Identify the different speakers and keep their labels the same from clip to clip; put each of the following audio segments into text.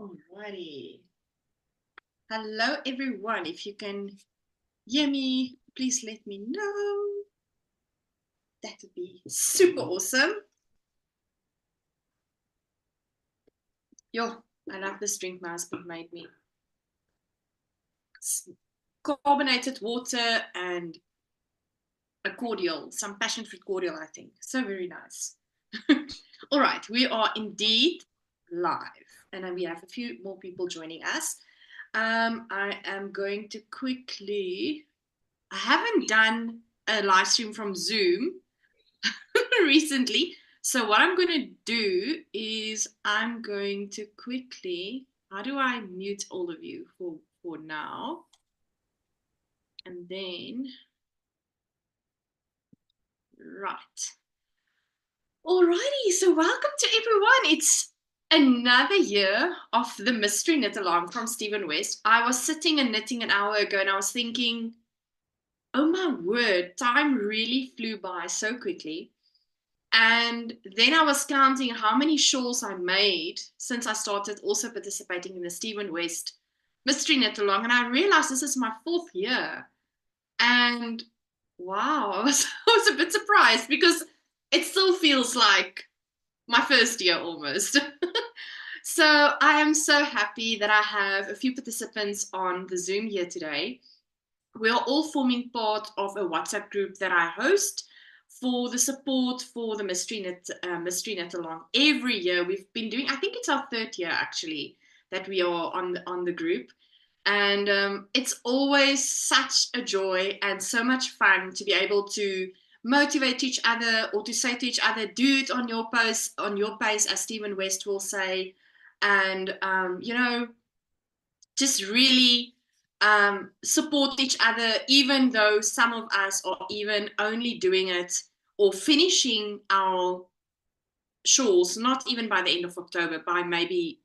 Speaker 1: Alrighty. Hello, everyone. If you can hear me, please let me know. That would be super awesome. Yo, I love this drink my husband made me. It's carbonated water and a cordial, some passion fruit cordial, I think. So very nice. All right, we are indeed live, and we have a few more people joining us. I am going to quickly, I haven't done a live stream from Zoom recently. So what I'm going to do is I'm going to quickly, how do I mute all of you for now? And then, right. Alrighty, so welcome to everyone. It's another year of the Mystery Knit Along from Stephen West. I was sitting and knitting an hour ago and I was thinking, oh my word, time really flew by so quickly. And then I was counting how many shawls I made since I started also participating in the Stephen West Mystery Knit Along. And I realized this is my 4th year. And wow, I was a bit surprised because it still feels like my 1st year almost. So I am so happy that I have a few participants on the Zoom here today. We are all forming part of a WhatsApp group that I host for the support for the Mystery Knit Along. Every year we've been doing, I think it's our 3rd year actually, that we are on the group. And it's always such a joy and so much fun to be able to motivate each other or to say to each other, do it on your pace, as Stephen West will say. And, just really support each other, even though some of us are even only doing it or finishing our shawls, not even by the end of October, by maybe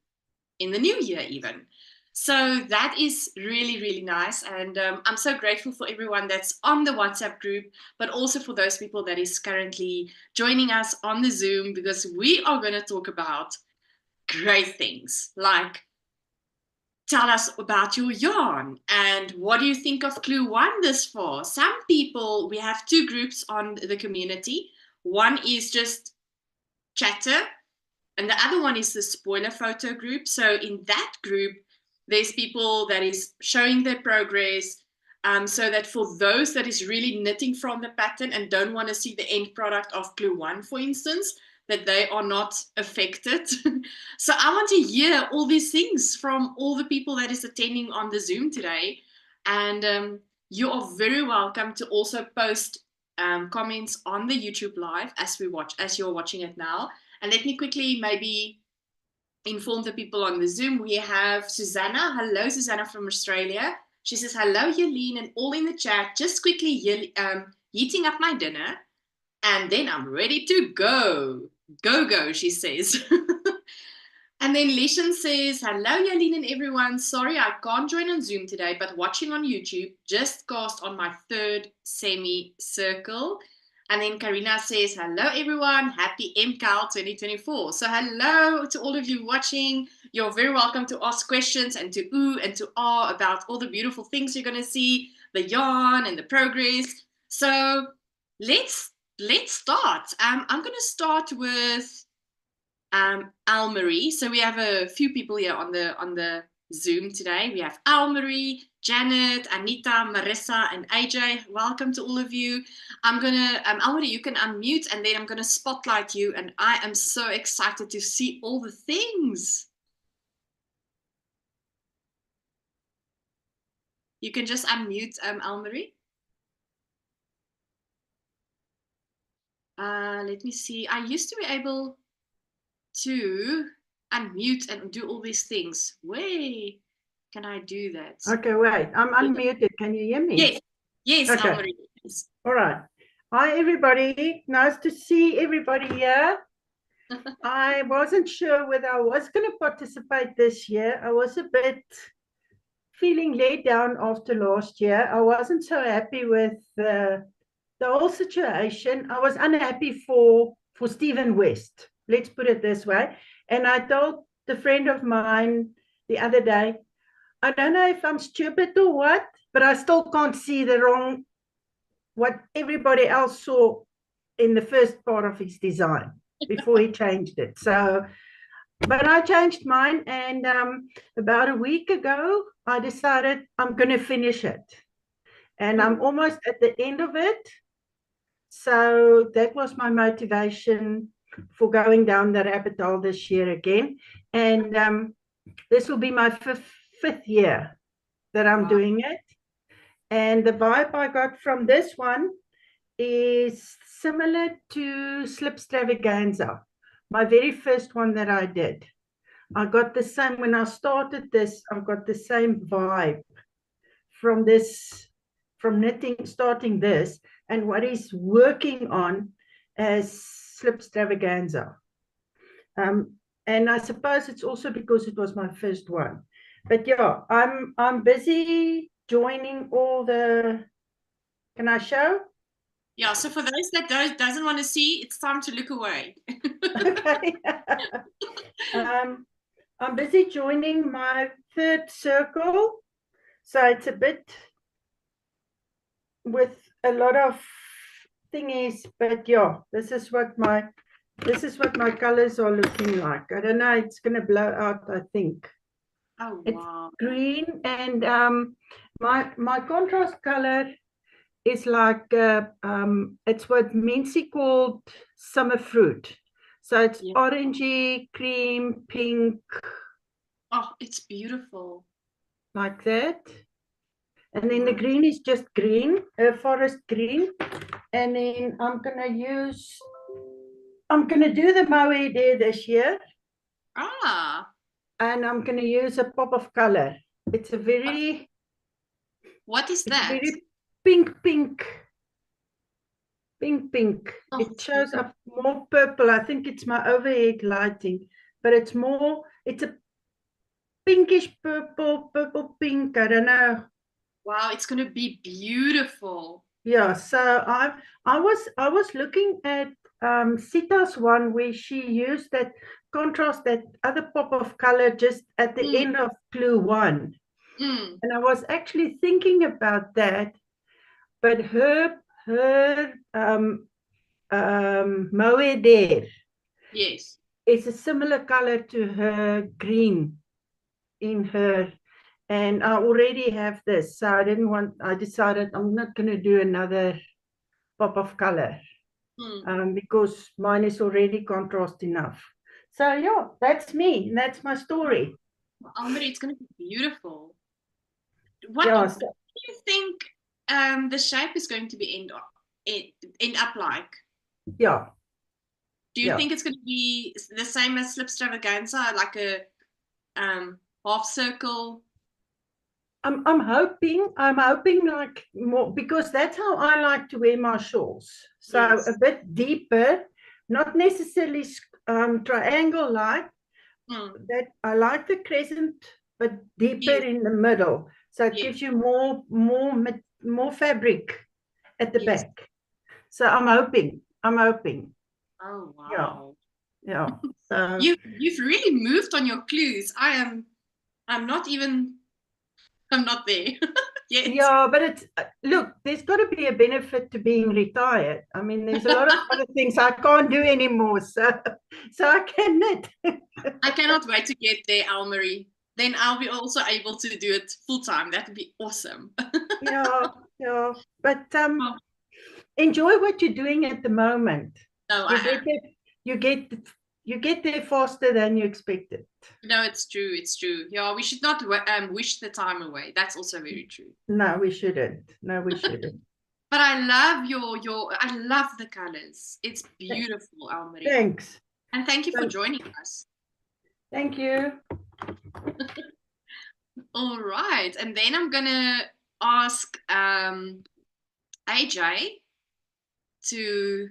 Speaker 1: in the new year even. So that is really, really nice. And I'm so grateful for everyone that's on the WhatsApp group, but also for those people that is currently joining us on the Zoom, because we are going to talk about great things like tell us about your yarn and what do you think of Clue 1 this far. Some people, we have 2 groups on the community. One is just chatter, and the other one is the spoiler photo group. So in that group, there's people that is showing their progress, so that for those that is really knitting from the pattern and don't want to see the end product of Clue 1, for instance, that they are not affected. So I want to hear all these things from all the people that is attending on the Zoom today. And you are very welcome to also post comments on the YouTube live as you're watching it now. And let me quickly maybe inform the people on the Zoom. We have Susanna. Hello, Susanna from Australia. She says, hello, Yelene, and all in the chat. Just quickly heating up my dinner, and then I'm ready to go. Go, she says. And then Leshan says, hello, Yelene and everyone. Sorry, I can't join on Zoom today, but watching on YouTube, just cast on my 3rd semi-circle. And then Karina says, hello, everyone. Happy Mkal 2024. So hello to all of you watching. You're very welcome to ask questions and to ooh and to ah about all the beautiful things you're going to see, the yarn and the progress. So let's start. I'm going to start with Al-Marie. So we have a few people here on the Zoom today. We have Al-Marie, Janet, Anita, Marissa, and AJ. Welcome to all of you. I'm gonna Al-Marie, you can unmute, and then I'm gonna spotlight you. And I am so excited to see all the things. You can just unmute, Al-Marie. Let me see. I used to be able to unmute and do all these things. Way can I do that?
Speaker 2: Okay, wait. I'm unmuted. Can you hear me?
Speaker 1: Yes.
Speaker 2: Okay.
Speaker 1: Al-Marie. Yes.
Speaker 2: All right. Hi, everybody. Nice to see everybody here. I wasn't sure whether I was going to participate this year. I was a bit feeling laid down after last year. I wasn't so happy with the whole situation. I was unhappy for Stephen West. Let's put it this way. And I told the friend of mine the other day. I don't know if I'm stupid or what, but I still can't see what everybody else saw in the first part of his design before he changed it. So, but I changed mine, and about a week ago, I decided I'm going to finish it. And I'm almost at the end of it. So that was my motivation for going down the rabbit hole this year again. And this will be my fifth year that I'm doing it. And the vibe I got from this one is similar to Slip Stravaganza, my very first one that I did. I got the same, when I started this, I got the same vibe from this, from knitting, starting this, and what he's working on as Slip Stravaganza. And I suppose it's also because it was my first one. But yeah, I'm busy joining all the. Can I show?
Speaker 1: Yeah. So for those that doesn't want to see, it's time to look away.
Speaker 2: Okay. I'm busy joining my third circle, so it's a bit with a lot of thingies. But yeah, this is what my colors are looking like. I don't know. It's gonna blow out, I think.
Speaker 1: Oh
Speaker 2: It's
Speaker 1: wow.
Speaker 2: green, and my contrast color is like it's what Mincy called summer fruit. So it's orangey, cream, pink.
Speaker 1: Oh, it's beautiful.
Speaker 2: Like that. And then the green is just green, forest green. And then I'm gonna do the mohair there this year.
Speaker 1: Ah.
Speaker 2: And I'm gonna use a pop of color. It's a very
Speaker 1: What is that?
Speaker 2: very pink.
Speaker 1: Oh,
Speaker 2: It shows up more purple. I think it's my overhead lighting, but it's a pinkish purple pink. I don't know.
Speaker 1: wow, it's gonna be beautiful.
Speaker 2: Yeah, so I was looking at Sita's one where she used that contrast, that other pop of color just at the end of clue one. And I was actually thinking about that, but her mohair there
Speaker 1: Yes.
Speaker 2: is a similar color to her green in her, and I already have this, so I decided I'm not going to do another pop of color because mine is already contrast enough. So yeah, that's me. That's my story.
Speaker 1: Almeri, it's gonna be beautiful. What
Speaker 2: Yeah,
Speaker 1: do you think the shape is going to be end up like?
Speaker 2: yeah.
Speaker 1: Do you think it's going to be the same as Slip Stravaganza, like a half circle?
Speaker 2: I'm hoping like more, because that's how I like to wear my shawls. So
Speaker 1: Yes.
Speaker 2: a bit deeper, not necessarily triangle like. That I like the crescent, but deeper in the middle. So it gives you more fabric at the back. So I'm hoping.
Speaker 1: Oh
Speaker 2: Yeah,
Speaker 1: wow.
Speaker 2: yeah.
Speaker 1: You've really moved on your clues. I'm not even I'm not there yet.
Speaker 2: Yeah, but it's look, there's got to be a benefit to being retired. I mean, there's a lot of other things I can't do anymore, so I can knit.
Speaker 1: I cannot wait to get there, Almarie. Then I'll be also able to do it full time. That would be awesome.
Speaker 2: Yeah. But enjoy what you're doing at the moment.
Speaker 1: No,
Speaker 2: You get it. You get there faster than you expected.
Speaker 1: No, it's true. It's true. Yeah, we should not wish the time away. That's also very true.
Speaker 2: No, we shouldn't.
Speaker 1: But I love I love the colors. It's beautiful, Almarie.
Speaker 2: Thanks.
Speaker 1: And thank you for joining us.
Speaker 2: Thank you.
Speaker 1: All right. And then I'm gonna ask AJ to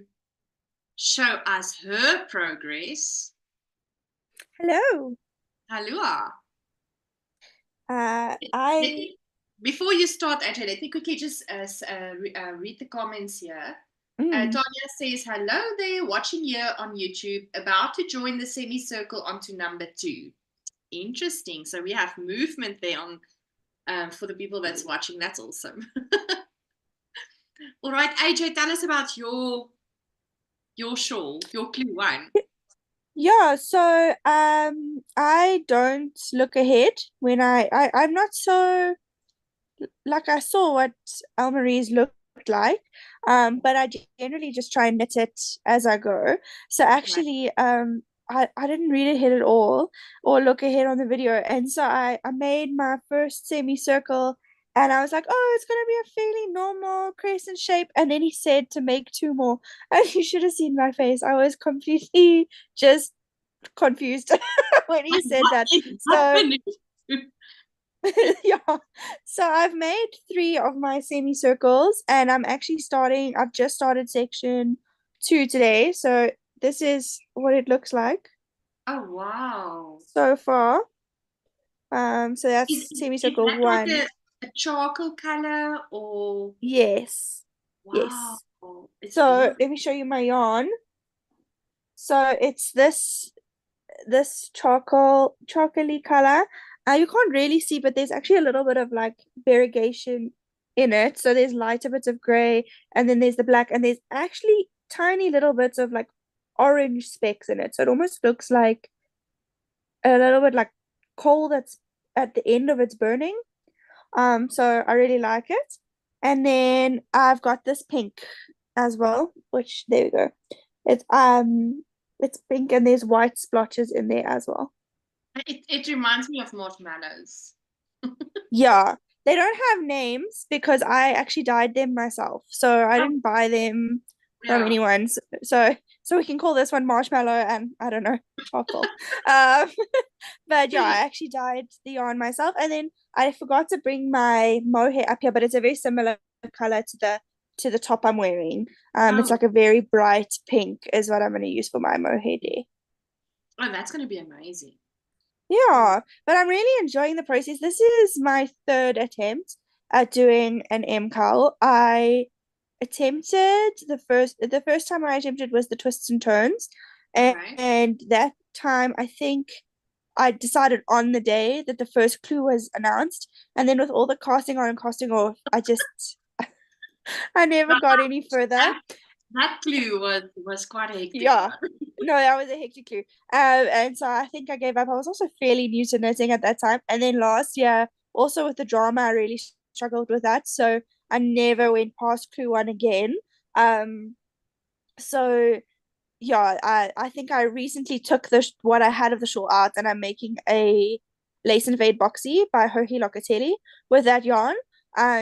Speaker 1: show us her progress.
Speaker 3: Hello.
Speaker 1: Halua.
Speaker 3: I
Speaker 1: Before you start, AJ, let me quickly just read the comments here. Tanya says, hello there, watching here on YouTube, about to join the semicircle onto number 2. Interesting. So we have movement there on for the people that's watching. That's awesome. All right, AJ, tell us about your shawl, your clue one.
Speaker 3: Yeah, so I don't look ahead when I'm not so like I saw what Almarie's looked like. But I generally just try and knit it as I go. So
Speaker 1: Right.
Speaker 3: actually, I didn't read ahead at all or look ahead on the video. And so I made my first semicircle and I was like, oh, it's gonna be a fairly normal crescent shape. And then he said to make two more. And you should have seen my face. I was completely just confused when he said
Speaker 1: What
Speaker 3: that.
Speaker 1: is
Speaker 3: So
Speaker 1: happening?
Speaker 3: yeah. So I've made three of my semicircles and I've just started section two today. So this is what it looks like
Speaker 1: Oh, wow.
Speaker 3: so far. So
Speaker 1: Is,
Speaker 3: that's
Speaker 1: is
Speaker 3: semicircle
Speaker 1: that like
Speaker 3: one.
Speaker 1: a charcoal color or
Speaker 3: Yes.
Speaker 1: wow,
Speaker 3: Yes.
Speaker 1: it's
Speaker 3: So
Speaker 1: beautiful.
Speaker 3: let me show you my yarn. So it's this chocolatey color. You can't really see, but there's actually a little bit of like variegation in it. So there's lighter bits of gray, and then there's the black, and there's actually tiny little bits of like orange specks in it. So it almost looks like a little bit like coal that's at the end of its burning. So I really like it. And then I've got this pink as well, which there we go. It's pink and there's white splotches in there as well.
Speaker 1: It reminds me of marshmallows.
Speaker 3: Yeah, they don't have names because I actually dyed them myself. So I
Speaker 1: Oh,
Speaker 3: didn't buy them from
Speaker 1: yeah.
Speaker 3: anyone. So we can call this one marshmallow and I don't know, charcoal. Um, but yeah, I actually dyed the yarn myself. And then I forgot to bring my mohair up here, but it's a very similar color to the top I'm wearing. It's
Speaker 1: Oh,
Speaker 3: like a very bright pink is what I'm going to use for my mohair day.
Speaker 1: oh, that's going to be amazing. Mm.
Speaker 3: Yeah, but I'm really enjoying the process. This is my third attempt at doing an Mkal. I attempted the first time I attempted was the twists and turns,
Speaker 1: Okay.
Speaker 3: and that time I think I decided on the day that the first clue was announced, and then with all the casting on and casting off, I never
Speaker 1: That,
Speaker 3: got any further.
Speaker 1: that clue was quite a hectic
Speaker 3: Yeah.
Speaker 1: one.
Speaker 3: No, that was a hectic clue. And so I think I gave up. I was also fairly new to knitting at that time. And then last year, also with the drama, I really struggled with that. So I never went past clue one again. Um, so yeah, I think I recently took what I had of the shawl out and I'm making a lace and fade boxy by Joji Locatelli with that yarn,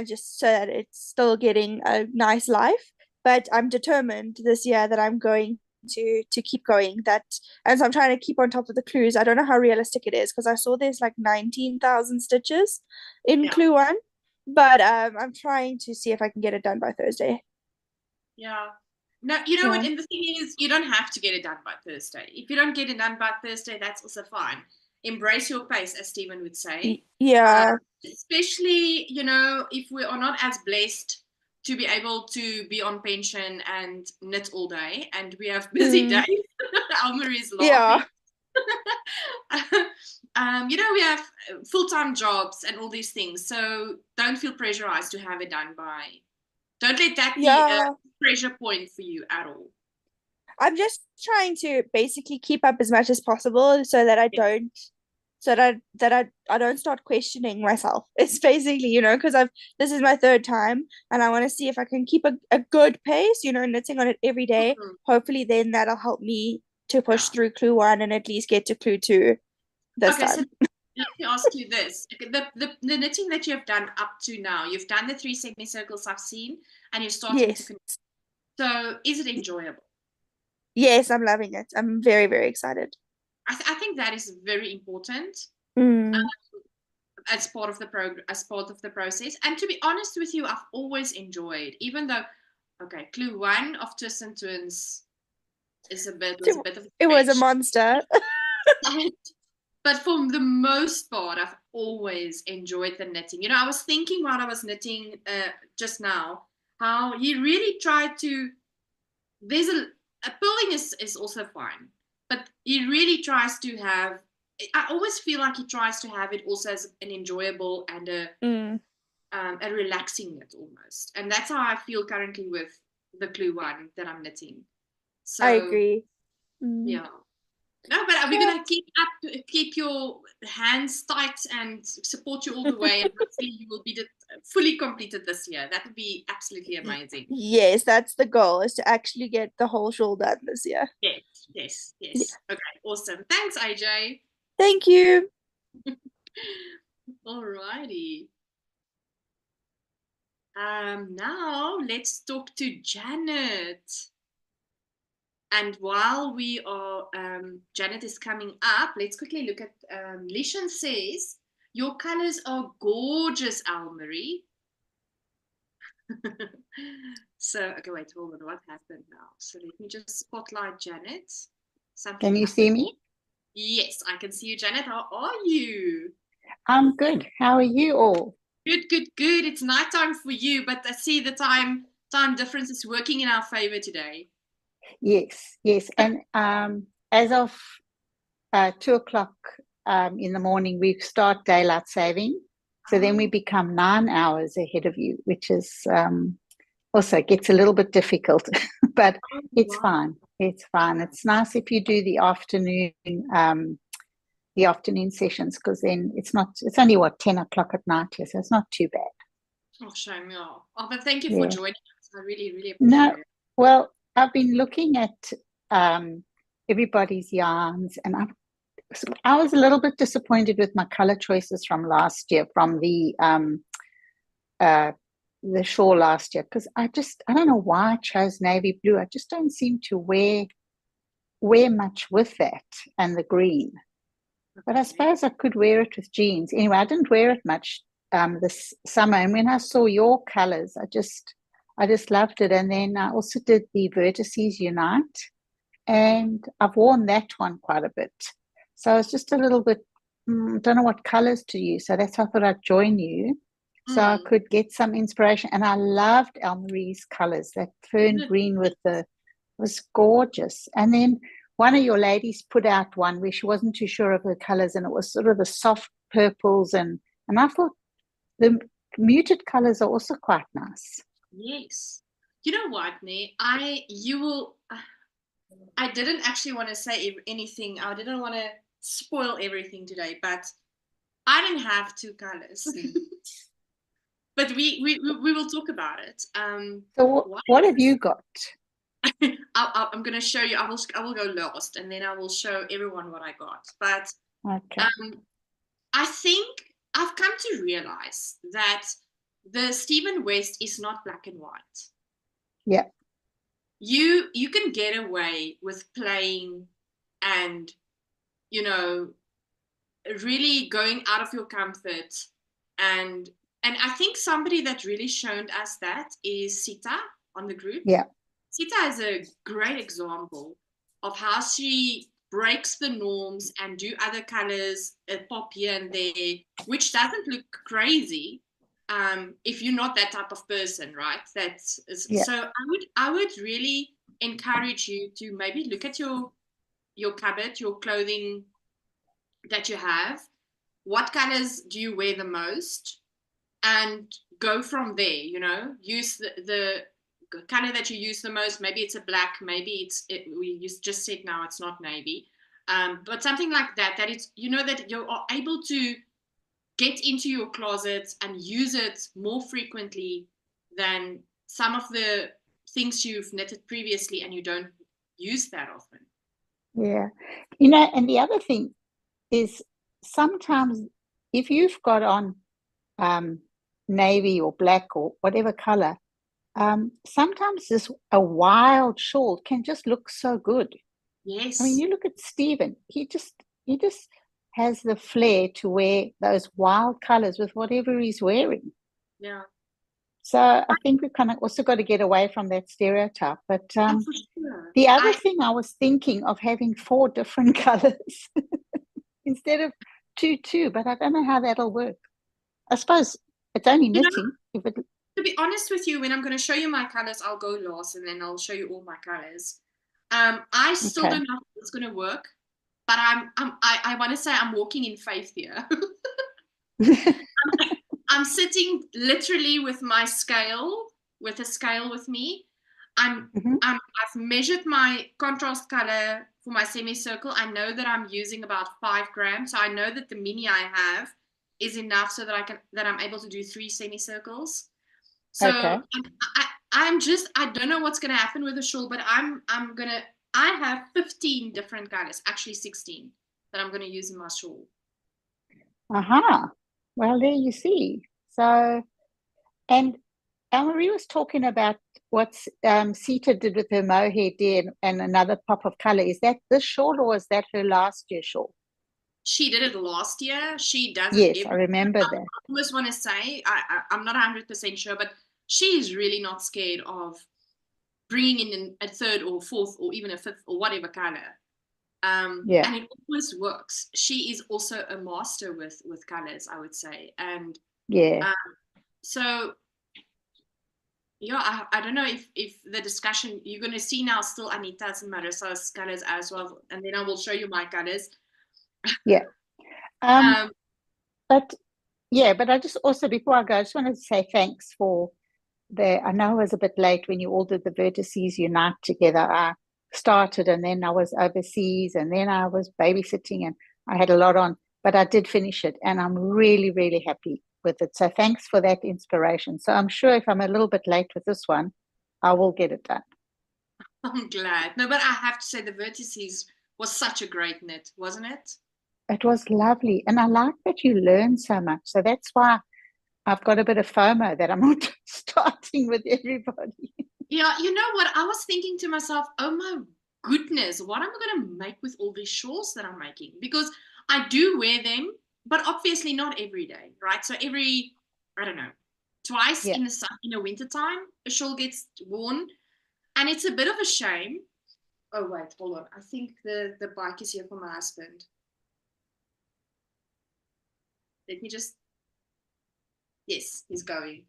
Speaker 3: just so that it's still getting a nice life. But I'm determined this year that I'm going to keep going that, and so I'm trying to keep on top of the clues. I don't know how realistic it is because I saw there's like 19,000 stitches in
Speaker 1: Yeah.
Speaker 3: clue one, but I'm trying to see if I can get it done by Thursday.
Speaker 1: Yeah. No, you know what?
Speaker 3: Yeah.
Speaker 1: And the thing is, you don't have to get it done by Thursday. If you don't get it done by Thursday, that's also fine. Embrace your pace, as Stephen would say.
Speaker 3: Yeah.
Speaker 1: Especially, if we are not as blessed to be able to be on pension and knit all day, and we have busy
Speaker 3: Mm,
Speaker 1: days. Almarie is laughing.
Speaker 3: yeah.
Speaker 1: We have full-time jobs and all these things. So don't feel pressurized to have it done by. Don't let that be a
Speaker 3: Yeah.
Speaker 1: pressure point for you at all.
Speaker 3: I'm just trying to basically keep up as much as possible so that I
Speaker 1: Yeah.
Speaker 3: don't I don't start questioning myself. It's basically, because I've this is my third time and I want to see if I can keep a good pace, knitting on it every day.
Speaker 1: Mhm.
Speaker 3: Hopefully then that'll help me to push
Speaker 1: Yeah.
Speaker 3: through clue one and at least get to clue two this
Speaker 1: Okay, so
Speaker 3: time.
Speaker 1: let me ask you this. The knitting that you have done up to now, you've done the 3 semicircles I've seen, and you're starting to
Speaker 3: Yes.
Speaker 1: finish. So is it enjoyable?
Speaker 3: Yes, I'm loving it. I'm very, very excited.
Speaker 1: I think that is very important
Speaker 3: Mm.
Speaker 1: as part of as part of the process. And to be honest with you, I've always enjoyed, even though, okay, clue one of Twists and Twins was a bit of a
Speaker 3: It was a
Speaker 1: stretch.
Speaker 3: monster.
Speaker 1: But for the most part, I've always enjoyed the knitting. I was thinking while I was knitting just now, how he really tried to. There's a pulling is also fine, but he really tries to have I always feel like he tries to have it also as an enjoyable and a relaxing knit almost. And that's how I feel currently with the Clue one that I'm knitting. So
Speaker 3: I agree.
Speaker 1: yeah. No, but we're
Speaker 3: Yeah.
Speaker 1: gonna keep your hands tight and support you all the way, and hopefully you will be fully completed this year. That would be absolutely amazing.
Speaker 3: Yes, that's the goal, is to actually get the whole shawl done this year.
Speaker 1: Yes.
Speaker 3: Yeah.
Speaker 1: Okay, awesome. Thanks, AJ.
Speaker 3: Thank you.
Speaker 1: Alrighty. Now let's talk to Janet. And while we are, Janet is coming up, let's quickly look at, Lishan says, your colors are gorgeous, Almarie. So, okay, wait, hold on, what happened now? So let me just spotlight Janet. Something
Speaker 4: Can you
Speaker 1: happened.
Speaker 4: see me?
Speaker 1: Yes, I can see you, Janet. How are you?
Speaker 4: I'm good. How are you all?
Speaker 1: Good. It's nighttime for you, but I see the time difference is working in our favor today.
Speaker 4: Yes. And as of 2 o'clock in the morning, we start daylight saving. So then we become 9 hours ahead of you, which is also gets a little bit difficult, but it's fine. It's fine. It's nice if you do the afternoon sessions, because then it's only 10 o'clock at night here, so it's not too bad.
Speaker 1: Oh, shame, yeah. Oh, but thank you for joining us. I really appreciate it.
Speaker 4: Well, I've been looking at everybody's yarns, and I was a little bit disappointed with my color choices from last year, from the shawl last year, because I don't know why I chose navy blue. I just don't seem to wear much with that and the green. But I suppose I could wear it with jeans. Anyway, I didn't wear it much this summer. And when I saw your colors, I just loved it. And then I also did the Vertices Unite, and I've worn that one quite a bit. So I was just a little bit, don't know what colors to use. So that's why I thought I'd join you, so I could get some inspiration. And I loved Elmarie's colors. That fern green was gorgeous. And then one of your ladies put out one where she wasn't too sure of her colors, and it was sort of the soft purples, and I thought the muted colors are also quite nice.
Speaker 1: Yes. You know what, Nee? I didn't actually want to say anything. I didn't want to spoil everything today, but I didn't have 2 colors. But we will talk about it.
Speaker 4: So what have you got?
Speaker 1: I'm going to show you. I will go last, and then I will show everyone what I got. But
Speaker 4: okay.
Speaker 1: I think I've come to realize that the Stephen West is not black and white.
Speaker 4: Yeah.
Speaker 1: You can get away with playing and, really going out of your comfort. And I think somebody that really showed us that is Sita on the group.
Speaker 4: Yeah.
Speaker 1: Sita is a great example of how she breaks the norms and do other colors, pop here and there, which doesn't look crazy if you're not that type of person, right? So I would really encourage you to maybe look at your cupboard, your clothing that you have. What colors do you wear the most? And go from there, use the color that you use the most. Maybe it's a black, maybe we just said now it's not navy, but something like that it's, that you are able to get into your closet and use it more frequently than some of the things you've knitted previously and you don't use that often.
Speaker 4: Yeah. And the other thing is, sometimes if you've got on navy or black or whatever color, sometimes a wild shawl can just look so good.
Speaker 1: Yes.
Speaker 4: I mean, you look at Stephen, he just has the flair to wear those wild colors with whatever he's wearing.
Speaker 1: Yeah.
Speaker 4: So I think we kind of also got to get away from that stereotype. But
Speaker 1: for sure.
Speaker 4: The other thing I was thinking of having 4 different colors instead of two, but I don't know how that'll work. I suppose it's only knitting.
Speaker 1: To be honest with you, when I'm going to show you my colors, I'll go last and then I'll show you all my colors. I still don't know how it's going to work. but I want to say I'm walking in faith here. I'm sitting literally with my scale, with a scale with me. I've measured my contrast color for my semicircle. I know that I'm using about 5 grams. So I know that the mini I have is enough so that I'm able to do 3 semicircles. So
Speaker 4: Okay.
Speaker 1: I don't know what's gonna happen with the shawl, but I have 15 different colors, actually 16, that I'm gonna use in my shawl.
Speaker 4: Well, there you see. So, and Elmarie was talking about what Sita did with her mohair did and another pop of color. Is that this shawl or is that her last year shawl?
Speaker 1: She did it last year. She does
Speaker 4: Yes,
Speaker 1: it
Speaker 4: I remember that.
Speaker 1: I almost want to say, I'm not 100% sure, but she is really not scared of bringing in a 3rd or 4th or even a 5th or whatever color.
Speaker 4: Yeah.
Speaker 1: And it always works. She is also a master with colors, I would say. And
Speaker 4: yeah.
Speaker 1: So yeah, I don't know if the discussion you're going to see now still Anita's and Marissa's colors as well, and then I will show you my colors.
Speaker 4: Yeah. But I just also, before I go, I just wanted to say thanks for I know I was a bit late when you all did the Vertices Unite together. I started and then I was overseas and then I was babysitting and I had a lot on, but I did finish it and I'm really, really happy with it. So thanks for that inspiration. So I'm sure if I'm a little bit late with this one, I will get it done.
Speaker 1: I'm glad. No, but I have to say the Vertices was such a great knit, wasn't it?
Speaker 4: It was lovely. And I like that you learn so much. So that's why I've got a bit of FOMO that I'm not starting with everybody.
Speaker 1: Yeah, you know what? I was thinking to myself, oh my goodness, what am I going to make with all these shawls that I'm making? Because I do wear them, but obviously not every day, right? So every, I don't know, twice in the winter time, a shawl gets worn. And it's a bit of a shame. Oh, wait, hold on. I think the bike is here for my husband. Let me just... Yes, he's going.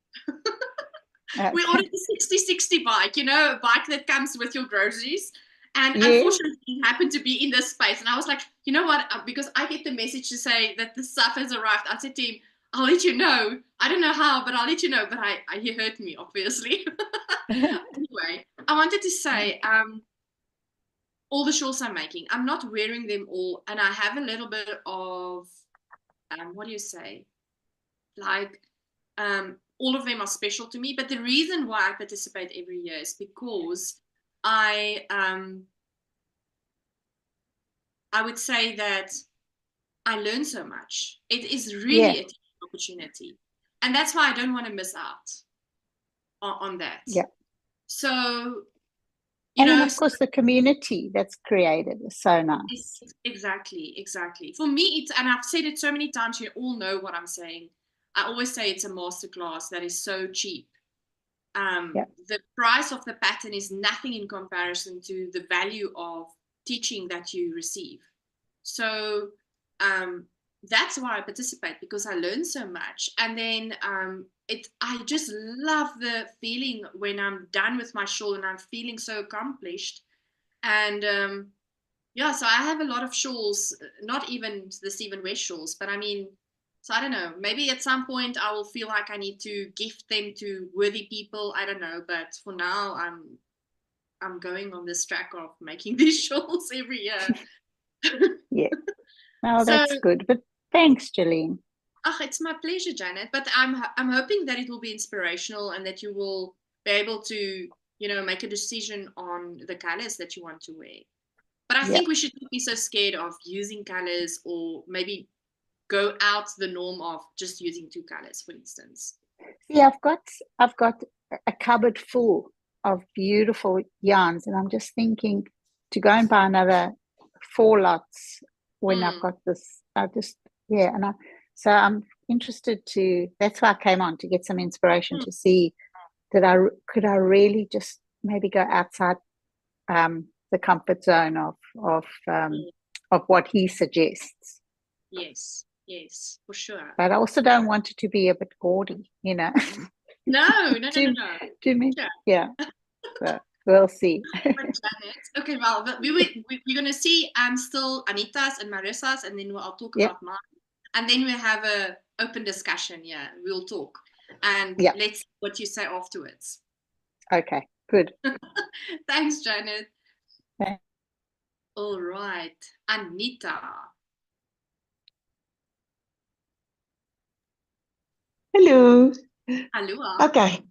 Speaker 4: Okay.
Speaker 1: We ordered a 60-60 bike, a bike that comes with your groceries. And unfortunately, it happened to be in this space. And I was like, you know what? Because I get the message to say that the stuff has arrived. I said to him, I'll let you know. I don't know how, but I'll let you know. But he heard me, obviously. Anyway, I wanted to say, all the shawls I'm making, I'm not wearing them all. And I have a little bit of, what do you say? Like, all of them are special to me. But the reason why I participate every year is because I would say that I learn so much. It is really a teaching opportunity. And that's why I don't want to miss out on that.
Speaker 4: Yeah.
Speaker 1: So,
Speaker 4: of course, the community that's created is so nice.
Speaker 1: Exactly. For me, and I've said it so many times, you all know what I'm saying. I always say it's a masterclass that is so cheap. The price of the pattern is nothing in comparison to the value of teaching that you receive. So that's why I participate, because I learn so much. And then I just love the feeling when I'm done with my shawl and I'm feeling so accomplished. And so I have a lot of shawls, not even the Stephen West shawls, but I mean, so I don't know, maybe at some point I will feel like I need to gift them to worthy people. I don't know, but for now I'm going on this track of making these shawls every year.
Speaker 4: Yeah. Oh, that's good. But thanks, Jolene.
Speaker 1: It's my pleasure, Janet. But I'm hoping that it will be inspirational and that you will be able to, make a decision on the colors that you want to wear. But I think we shouldn't be so scared of using colors, or maybe go out the norm of just using 2 colors, for instance.
Speaker 4: Yeah, I've got a cupboard full of beautiful yarns, and I'm just thinking to go and buy another 4 lots when I've got this. So I'm interested that's why I came on, to get some inspiration to see that could I really just maybe go outside the comfort zone of what he suggests.
Speaker 1: Yes, for sure.
Speaker 4: But I also don't want it to be a bit gaudy,
Speaker 1: No.
Speaker 4: To me, yeah. So, We'll see.
Speaker 1: Janet. Okay, well, we're going to see still Anita's and Marissa's, and then I'll talk
Speaker 4: Yep.
Speaker 1: about mine. And then we'll have a open discussion. Yeah, we'll talk. And
Speaker 4: Yep.
Speaker 1: let's see what you say afterwards.
Speaker 4: Okay, good.
Speaker 1: Thanks, Janet.
Speaker 4: Okay.
Speaker 1: All right, Anita.
Speaker 5: Hello.
Speaker 1: Hello.
Speaker 5: Okay.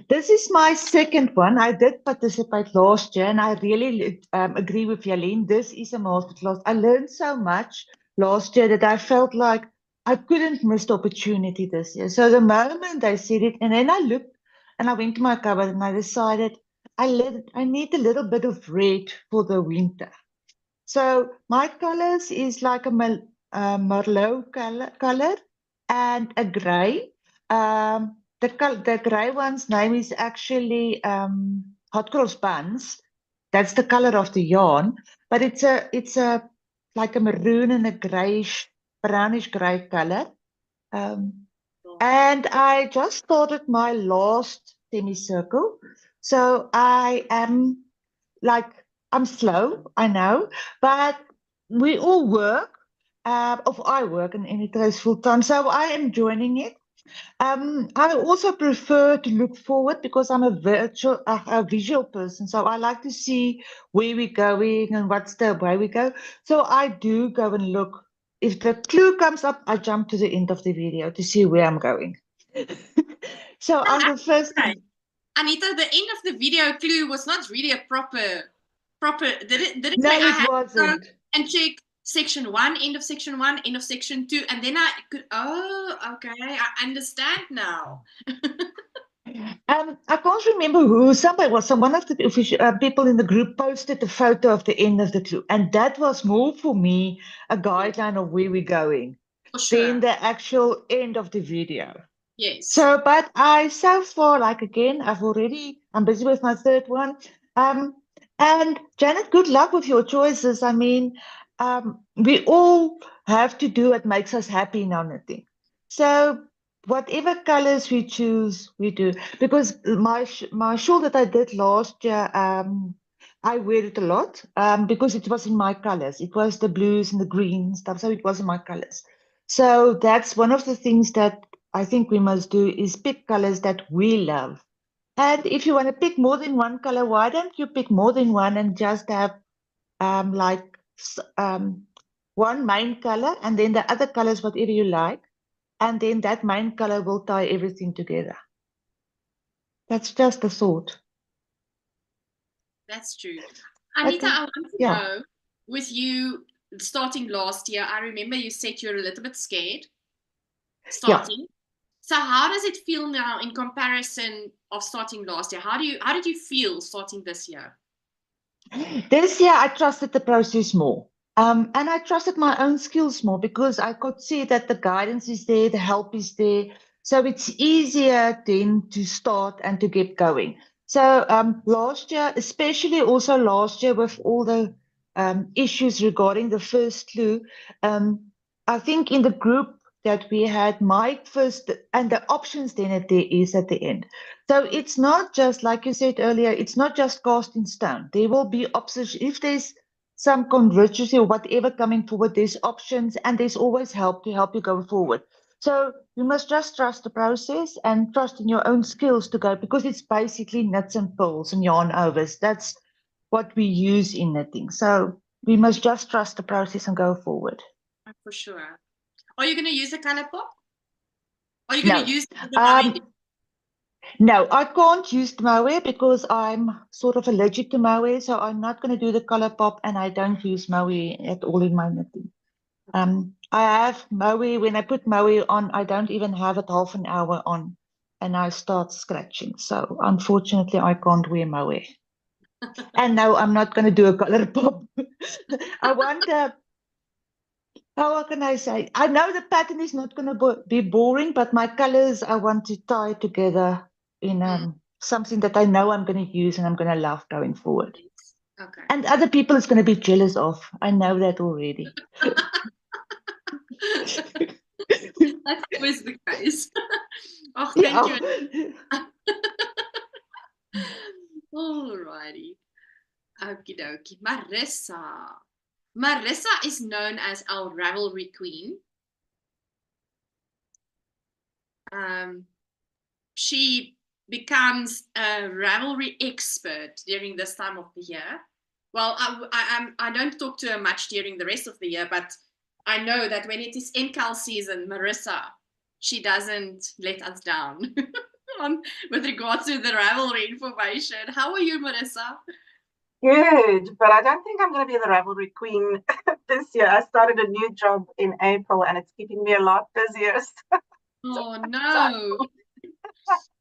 Speaker 5: This is my second one. I did participate last year, and I really agree with Jolene. This is a masterclass. I learned so much last year that I felt like I couldn't miss the opportunity this year. So the moment I said it, and then I looked and I went to my cupboard and I decided I need a little bit of red for the winter. So my colors is like a Merlot color and a gray. The gray one's name is actually Hot Cross Buns. That's the color of the yarn, but it's a like a maroon and a grayish, brownish gray color. And I just started my last semicircle, so I am like I'm slow, I know, but we all work. I work and it goes full time, so I am joining it. I also prefer to look forward because I'm a visual person, so I like to see where we're going and what's the way we go. So I do go and look. If the clue comes up, I jump to the end of the video to see where I'm going. So on the first.
Speaker 1: Anita, the end of the video clue was not really a proper. Did it
Speaker 5: No,
Speaker 1: say I
Speaker 5: it
Speaker 1: had
Speaker 5: wasn't.
Speaker 1: to go and check section 1, end of section 1, end of section 2, and then I could. Oh, okay, I understand now.
Speaker 5: I can't remember who. Somebody was one of the official, people in the group posted a photo of the end of the clue, and that was more for me a guideline of where we're going
Speaker 1: For sure.
Speaker 5: than the actual end of the video.
Speaker 1: Yes.
Speaker 5: So, but so far, like again, I'm busy with my third one. And Janet, good luck with your choices. I mean, we all have to do what makes us happy in our knitting. So whatever colors we choose, we do. Because my shawl that I did last year, I wear it a lot because it was in my colors. It was the blues and the greens stuff, so it was in my colors. So that's one of the things that I think we must do is pick colors that we love. And if you want to pick more than one color, why don't you pick more than one and just have one main color and then the other colors, whatever you like. And then that main color will tie everything together. That's just a thought.
Speaker 1: That's true. Anita, I want to know, with you starting last year, I remember you said you're a little bit scared starting. Yeah. So how does it feel now in comparison of starting last year? How did you feel starting this year?
Speaker 5: This year, I trusted the process more. And I trusted my own skills more because I could see that the guidance is there, the help is there. So it's easier then to start and to get going. So last year, especially also last year with all the issues regarding the first clue, I think in the group that we had my first and the options then at there is at the end. So it's not just, like you said earlier, it's not just cast in stone. There will be options. If there's some controversy or whatever coming forward, there's options and there's always help to help you go forward. So you must just trust the process and trust in your own skills to go, because it's basically knits and pulls and yarn overs. That's what we use in knitting. So we must just trust the process and go forward.
Speaker 1: For sure. Are you going to use the color pop? Are you going to use the mohair?
Speaker 5: No, I can't use the mohair because I'm sort of allergic to mohair, so I'm not going to do the color pop, and I don't use mohair at all in my knitting. I have mohair. When I put mohair on, I don't even have it half an hour on, and I start scratching. So unfortunately, I can't wear mohair. And no, I'm not going to do a color pop. I want how can I say? I know the pattern is not going to be boring, but my colors I want to tie together in something that I know I'm going to use and I'm going to love going forward.
Speaker 1: Okay.
Speaker 5: And other people is going to be jealous of. I know that already.
Speaker 1: That's always the case. Oh, thank you. Alrighty. Okie dokie. Marissa. Marissa is known as our Ravelry queen. She becomes a Ravelry expert during this time of the year. Well, I don't talk to her much during the rest of the year, but I know that when it is Mkal season, Marissa, she doesn't let us down with regards to the Ravelry information. How are you, Marissa?
Speaker 6: Good, but I don't think I'm going to be the Ravelry queen this year. I started a new job in April and it's keeping me a lot busier.
Speaker 1: Oh, no.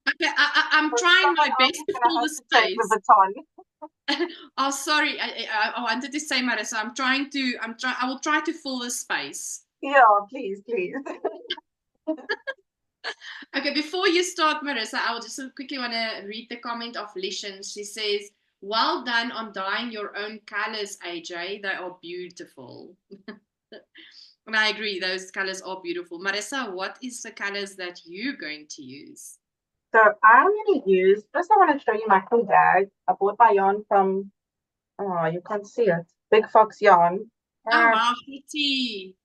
Speaker 1: Okay, I'm trying my best to fill the
Speaker 6: Take the
Speaker 1: space.
Speaker 6: baton.
Speaker 1: Oh, sorry. I wanted to say, Marissa, I will try to fill the space.
Speaker 6: Yeah, please.
Speaker 1: Okay, before you start, Marissa, I will just quickly want to read the comment of Lishan. She says, well done on dyeing your own colors, AJ. They are beautiful. And I agree, those colors are beautiful. Marissa, what is the colors that you're going to use?
Speaker 6: So I'm going to use, first I want to show you my cool bag. I bought my yarn from, oh, you can't see it, Big Fox Yarn.
Speaker 1: Oh, wow, pretty.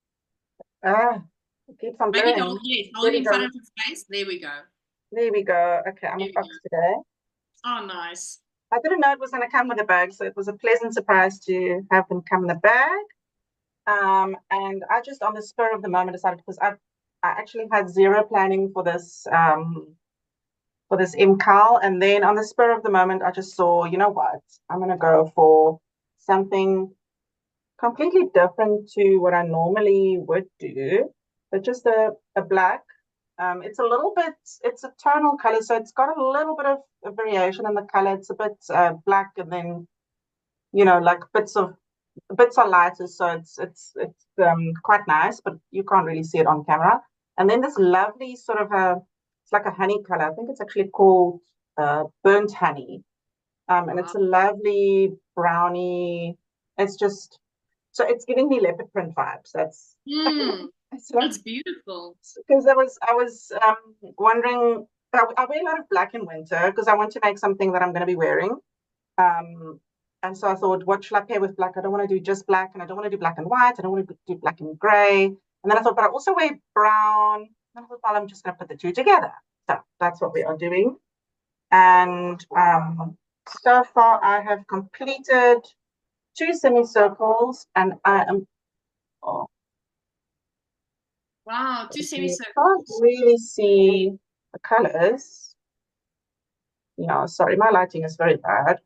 Speaker 6: It keeps on
Speaker 1: Maybe
Speaker 6: blurring.
Speaker 1: hold in front of your face. There we go.
Speaker 6: There we go. Okay, I'm a fox today.
Speaker 1: Oh, nice.
Speaker 6: I didn't know it was going to come with a bag, so it was a pleasant surprise to have them come in a bag. And I just, on the spur of the moment, decided, because I actually had zero planning for this Mkal, and then on the spur of the moment, I just saw, you know what, I'm going to go for something completely different to what I normally would do, but just a black. It's a little bit, it's a tonal color, so it's got a little bit of a variation in the color. It's a bit black, and then, you know, like bits are lighter, so it's quite nice, but you can't really see it on camera. And then this lovely sort of it's like a honey color. I think it's actually called burnt honey. And it's a lovely brownie. It's just, so it's giving me leopard print vibes. That's
Speaker 1: That's beautiful.
Speaker 6: Because I was wondering, I wear a lot of black in winter because I want to make something that I'm going to be wearing. And so I thought, what should I pair with black? I don't want to do just black, and I don't want to do black and white. I don't want to do black and gray. And then I thought, but I also wear brown. And I thought, well, I'm just going to put the two together. So that's what we are doing. And so far, I have completed 2 semicircles, and I am. Oh,
Speaker 1: wow, 2 semicircles.
Speaker 6: You can't really see the colors. Yeah, sorry, my lighting is very bad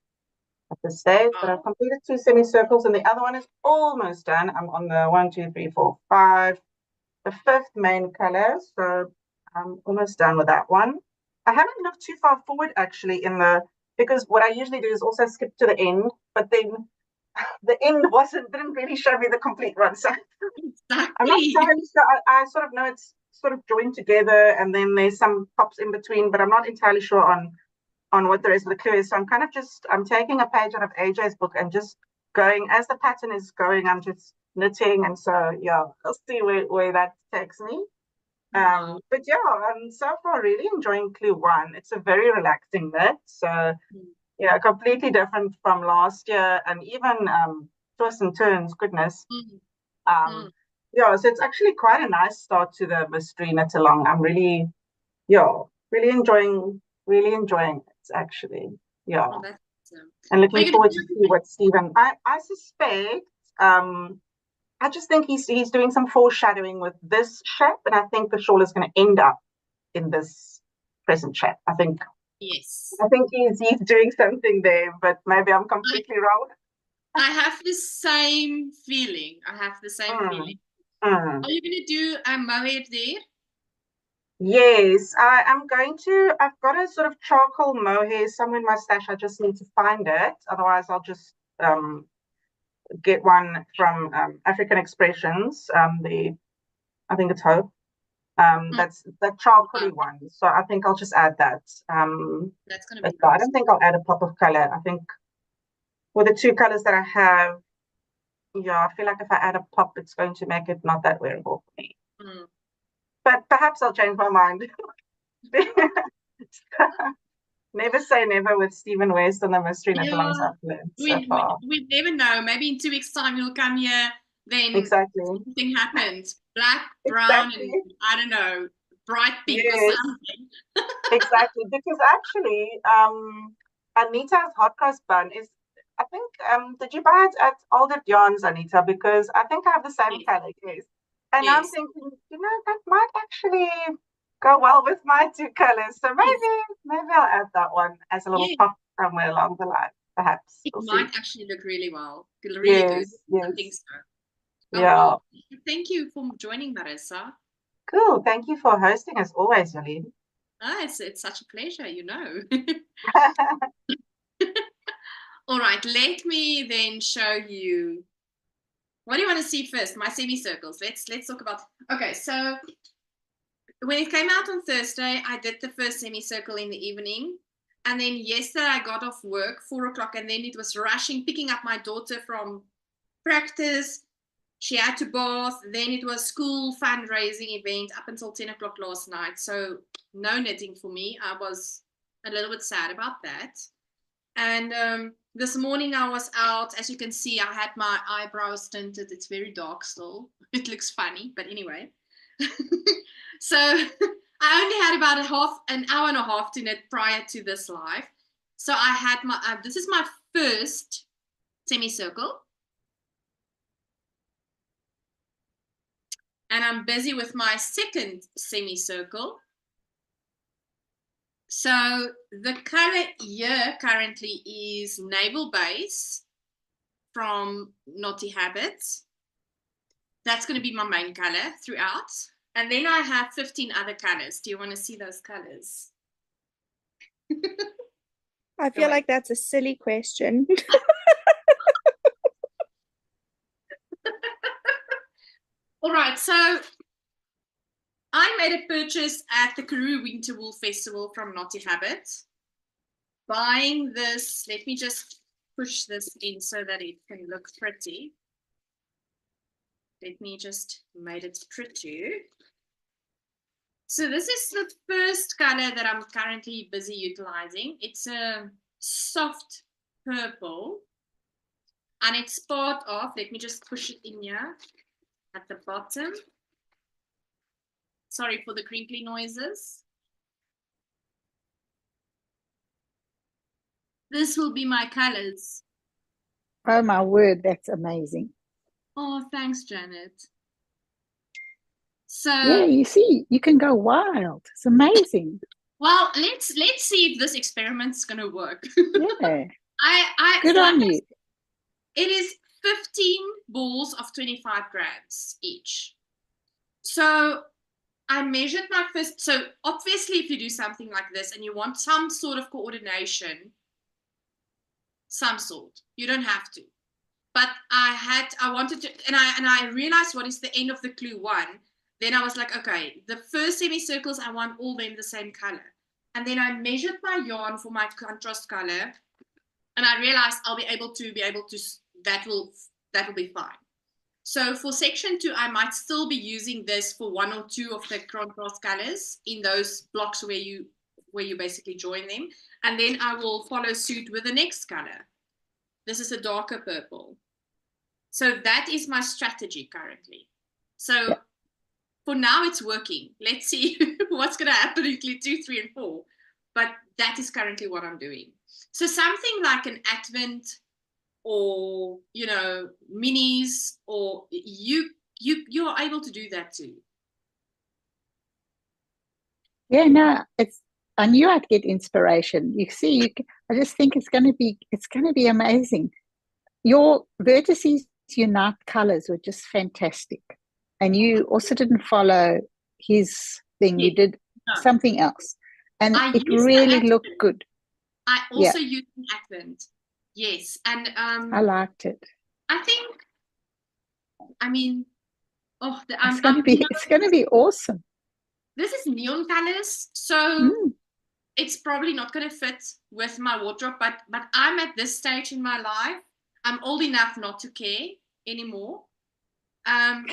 Speaker 6: at this stage, but I've completed 2 semicircles, and the other one is almost done. I'm on the 1, 2, 3, 4, 5, the 5th main color, so I'm almost done with that one. I haven't looked too far forward actually because what I usually do is also skip to the end, but then the end didn't really show me the complete one. So
Speaker 1: exactly.
Speaker 6: I'm not entirely sure. I sort of know it's sort of joined together, and then there's some pops in between, but I'm not entirely sure on what the rest of the clue is. So I'm kind of I'm taking a page out of AJ's book and just going, as the pattern is going, I'm just knitting. And so, yeah, I'll see where that takes me. But yeah, I'm so far really enjoying clue 1. It's a very relaxing knit. So, yeah, completely different from last year, and even twists and turns, goodness. Yeah, so it's actually quite a nice start to the mystery knit along. I'm really enjoying it, actually. Yeah.
Speaker 1: Oh, that's awesome.
Speaker 6: And looking forward to see what Stephen, I suspect, I just think he's doing some foreshadowing with this shape, and I think the shawl is going to end up in this present shape. I think.
Speaker 1: Yes.
Speaker 6: I think he's doing something there, but maybe I'm completely wrong.
Speaker 1: I have the same feeling. Feeling. Are you going to do a mohair there?
Speaker 6: Yes, I'm going to. I've got a sort of charcoal mohair somewhere in my stash. I just need to find it. Otherwise, I'll just get one from African Expressions. I think it's Hope. That's the charcoal one. So I think I'll just add that.
Speaker 1: That's going to be.
Speaker 6: I don't think I'll add a pop of color. I think with the 2 colors that I have, yeah, I feel like if I add a pop, it's going to make it not that wearable for me. But perhaps I'll change my mind. Never say never with Stephen West and the mystery
Speaker 1: Yeah,
Speaker 6: knickers I've learned so far.
Speaker 1: we never know. Maybe in 2 weeks' time you'll come here, then
Speaker 6: Exactly.
Speaker 1: something happens. Black, brown,
Speaker 6: Exactly.
Speaker 1: and I don't know, bright pink or
Speaker 6: Yes.
Speaker 1: something.
Speaker 6: Exactly, because actually, Anita's hot cross bun is, I think, did you buy it at Older John's, Anita? Because I think I have the same
Speaker 1: Yes.
Speaker 6: color, yes. And I'm
Speaker 1: Yes.
Speaker 6: thinking, that might actually go well with my two colors. So maybe I'll add that one as a little
Speaker 1: Yes.
Speaker 6: pop somewhere along the line, perhaps.
Speaker 1: It
Speaker 6: We'll see.
Speaker 1: might actually look really well, really good.
Speaker 6: Yes,
Speaker 1: I think
Speaker 6: yes.
Speaker 1: so. Oh,
Speaker 6: Yeah.
Speaker 1: well, thank you for joining, Marissa.
Speaker 6: Cool. Thank you for hosting as always, Jolene.
Speaker 1: It's such a pleasure, All right, let me then show you. What do you want to see first? My semicircles. Let's talk about. Okay, so when it came out on Thursday, I did the first semicircle in the evening. And then yesterday I got off work, 4 o'clock, and then it was rushing, picking up my daughter from practice. She had to bath. Then it was school fundraising event up until 10 o'clock last night. So no knitting for me. I was a little bit sad about that. And this morning I was out. As you can see, I had my eyebrows tinted. It's very dark still. It looks funny, but anyway. So I only had about an hour and a half to knit prior to this live. So I had this is my first semicircle. And I'm busy with my second semicircle. So the color here currently is Naval Base from Naughty Habits. That's going to be my main color throughout. And then I have 15 other colors. Do you want to see those colors?
Speaker 3: I feel like that's a silly question.
Speaker 1: All right, so I made a purchase at the Karoo Winter Wool Festival from Naughty Habit. Buying this, let me just push this in so that it can look pretty. Let me just make it pretty. So this is the first color that I'm currently busy utilizing. It's a soft purple. And it's part of, let me just push it in here at the bottom. Sorry for the crinkly noises. This will be my colors.
Speaker 4: Oh my word, that's amazing.
Speaker 1: Oh, thanks, Janet. So
Speaker 4: yeah, you see, you can go wild. It's amazing.
Speaker 1: Well, let's see if this experiment's gonna work.
Speaker 4: Yeah.
Speaker 1: I
Speaker 4: Good on you.
Speaker 1: It is 15 balls of 25 grams each. So I measured my first. So obviously, if you do something like this and you want some sort of coordination, you don't have to. But I wanted to, and I realized what is the end of the clue one. Then I was like, okay, the first semicircles, I want all them the same color. And then I measured my yarn for my contrast color, and I realized I'll be able to that will be fine. So for section 2, I might still be using this for 1 or 2 of the contrast colors in those blocks where you basically join them, and then I will follow suit with the next color. This is a darker purple. So that is my strategy currently. So for now, it's working. Let's see what's going to happen in clue 2, 3, and 4. But that is currently what I'm doing. So something like an Advent or, minis, or you're able to do that too.
Speaker 4: Yeah, no, I knew I'd get inspiration. You see, I just think it's going to be amazing. Your Vertices Unite colors were just fantastic. And you also didn't follow his thing.
Speaker 1: Yes.
Speaker 4: You did something else. And it really looked good.
Speaker 1: I also used an Advent. Yes. And
Speaker 4: I liked it.
Speaker 1: I think,
Speaker 4: it's going to be awesome.
Speaker 1: This is neon colors, so it's probably not going to fit with my wardrobe, but I'm at this stage in my life. I'm old enough not to care anymore. And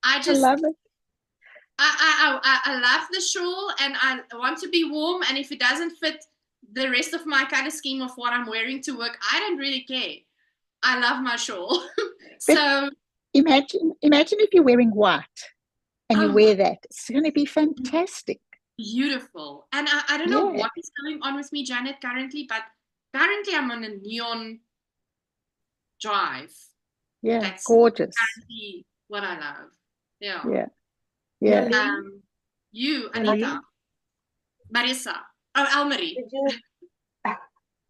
Speaker 1: I just
Speaker 4: love it.
Speaker 1: I love the shawl and I want to be warm. And if it doesn't fit the rest of my color scheme of what I'm wearing to work, I don't really care. I love my shawl. So
Speaker 4: imagine if you're wearing white and you wear that. It's going to be fantastic.
Speaker 1: Beautiful. And I don't know what is going on with me, Janet, currently, but currently I'm on a neon drive.
Speaker 4: Yeah,
Speaker 1: that's
Speaker 4: gorgeous.
Speaker 1: Currently what I love. Yeah. You, Anita, Marissa, Elmarie.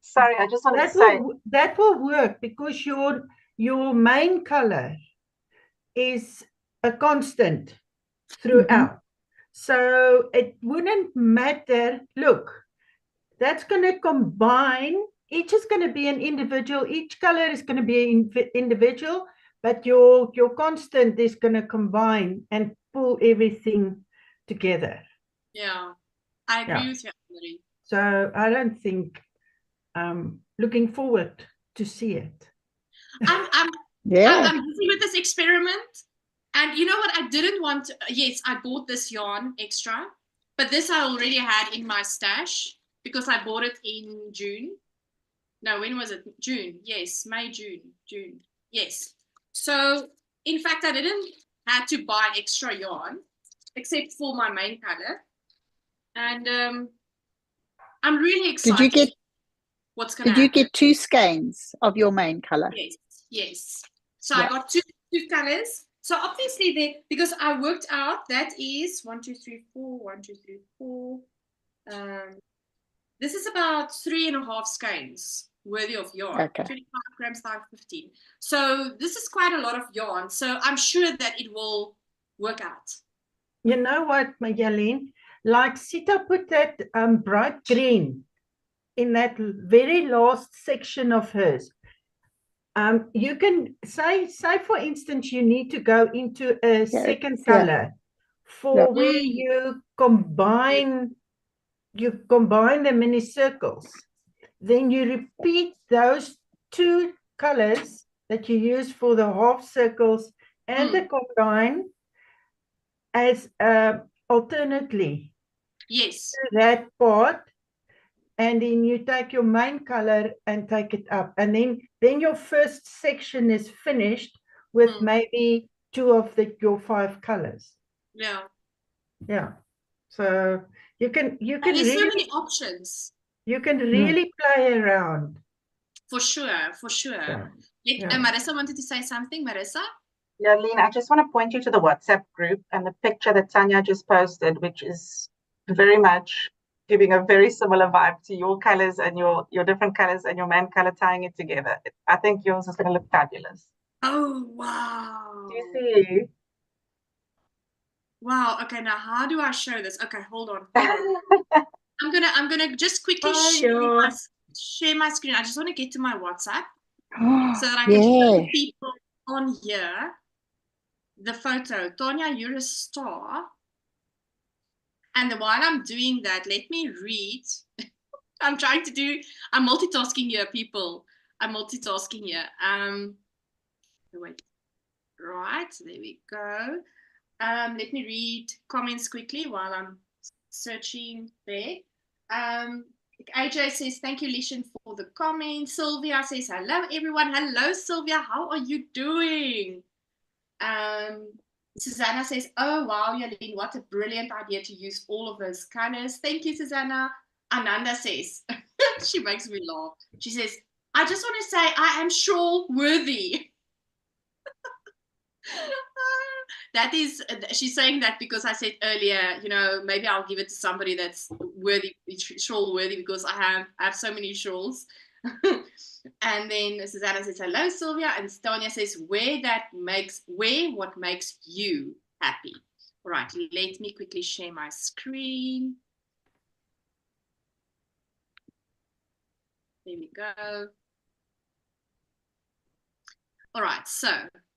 Speaker 6: Sorry, I just wanted to say
Speaker 2: that will work because your main color is a constant throughout. So it wouldn't matter. Look, that's going to combine. Each is going to be an individual. Each color is going to be individual, but your constant is going to combine and pull everything together.
Speaker 1: Yeah, I agree with you, Elmarie.
Speaker 2: So I don't think looking forward to see it.
Speaker 1: I'm busy with this experiment. And you know what? I didn't want to, yes, I bought this yarn extra, but this I already had in my stash because I bought it in June. No, when was it? June. Yes, May, June. Yes. So, in fact, I didn't have to buy extra yarn except for my main color. And I'm really excited. What's going to happen.
Speaker 4: Did you get 2 skeins of your main color?
Speaker 1: Yes. So I got two colors. So obviously because I worked out that is 1, 2, 3, 4, 1, 2, 3, 4. This is about 3.5 skeins worthy of yarn.
Speaker 4: Okay.
Speaker 1: 25 grams, 515. So this is quite a lot of yarn. So I'm sure that it will work out.
Speaker 2: You know what, Marjolien? Like Sita put that bright green in that very last section of hers. You can say for instance, you need to go into a second color for where you combine the mini circles. Then you repeat those 2 colors that you use for the half circles and the combine as alternately.
Speaker 1: Yes.
Speaker 2: To that part. And then you take your main color and take it up. And then your first section is finished with maybe 2 of your 5 colors. Yeah. So you can
Speaker 1: there's
Speaker 2: really,
Speaker 1: so many options.
Speaker 2: You can really play around.
Speaker 1: For sure.
Speaker 2: Yeah.
Speaker 1: Marissa wanted to say something. Marissa?
Speaker 6: Yeah, Lena, I just want to point you to the WhatsApp group and the picture that Tanya just posted, which is very much giving a very similar vibe to your colors and your different colors and your main color, tying it together. I think yours is going to look fabulous.
Speaker 1: Oh, wow.
Speaker 6: Do you see?
Speaker 1: Wow. Okay, now how do I show this? Okay, hold on. I'm gonna just quickly share my screen. I just want to get to my WhatsApp so that I can show people on here the photo. Tonya, you're a star. And while I'm doing that, let me read. I'm multitasking here, people. I'm multitasking here. Wait. Right, there we go. Let me read comments quickly while I'm searching there. AJ says, thank you, Lishan, for the comment. Sylvia says, hello, everyone. Hello, Sylvia. How are you doing? Susanna says, oh, wow, Yalene, what a brilliant idea to use all of those colors. Thank you, Susanna. Ananda says, she makes me laugh. She says, I just want to say I am shawl worthy. That is, she's saying that because I said earlier, maybe I'll give it to somebody that's worthy, shawl worthy, because I have so many shawls. And then Susanna says, hello, Sylvia. And Tanya says, wear what makes you happy. All right, let me quickly share my screen. There we go. All right, so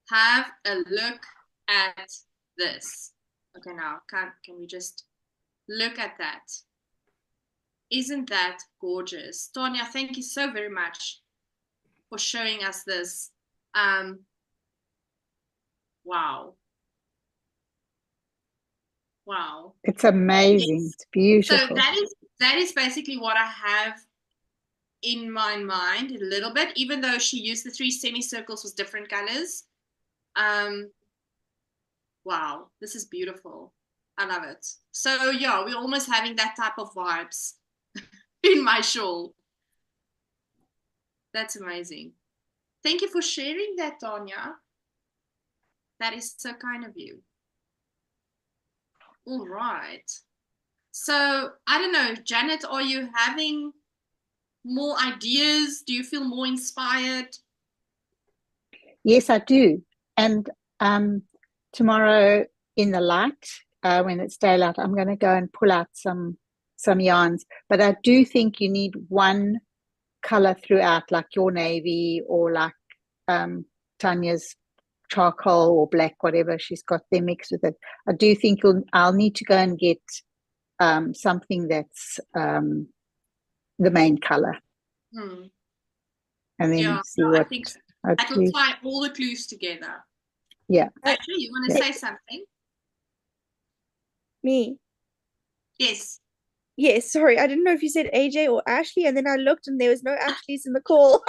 Speaker 1: have a look at this. Okay, now can we just look at that? Isn't that gorgeous? Tonya, thank you so very much for showing us this. Wow. Wow.
Speaker 4: It's amazing.
Speaker 1: Yes.
Speaker 4: It's
Speaker 1: So
Speaker 4: beautiful.
Speaker 1: that is basically what I have in my mind a little bit, even though she used the 3 semicircles with different colors. Wow, this is beautiful. I love it. So yeah, we're almost having that type of vibes in my shawl. That's amazing. Thank you for sharing that, Tanya. That is so kind of you. All right. So I don't know, Janet, are you having more ideas? Do you feel more inspired?
Speaker 4: Yes, I do. And tomorrow in the light, when it's daylight, I'm going to go and pull out some yarns. But I do think you need one color throughout, like your navy or like Tanya's charcoal or black, whatever she's got there mixed with it. I do think I'll need to go and get something that's the main color.
Speaker 1: And
Speaker 4: then see what.
Speaker 1: I think that will tie all the clues together.
Speaker 4: Yeah.
Speaker 1: Actually, you want to say something?
Speaker 3: Me?
Speaker 1: Yes.
Speaker 3: Yes, sorry, I didn't know if you said AJ or Ashley, and then I looked and there was no Ashleys in the call.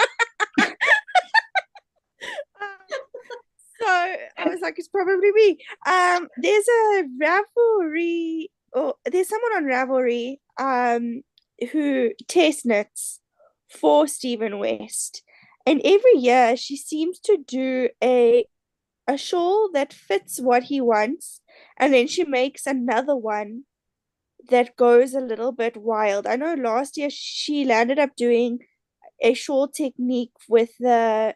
Speaker 3: So I was like, it's probably me. There's a Ravelry, or there's someone on Ravelry who test knits for Stephen West, and every year she seems to do a shawl that fits what he wants, and then she makes another one that goes a little bit wild. I know last year she landed up doing a shawl technique with the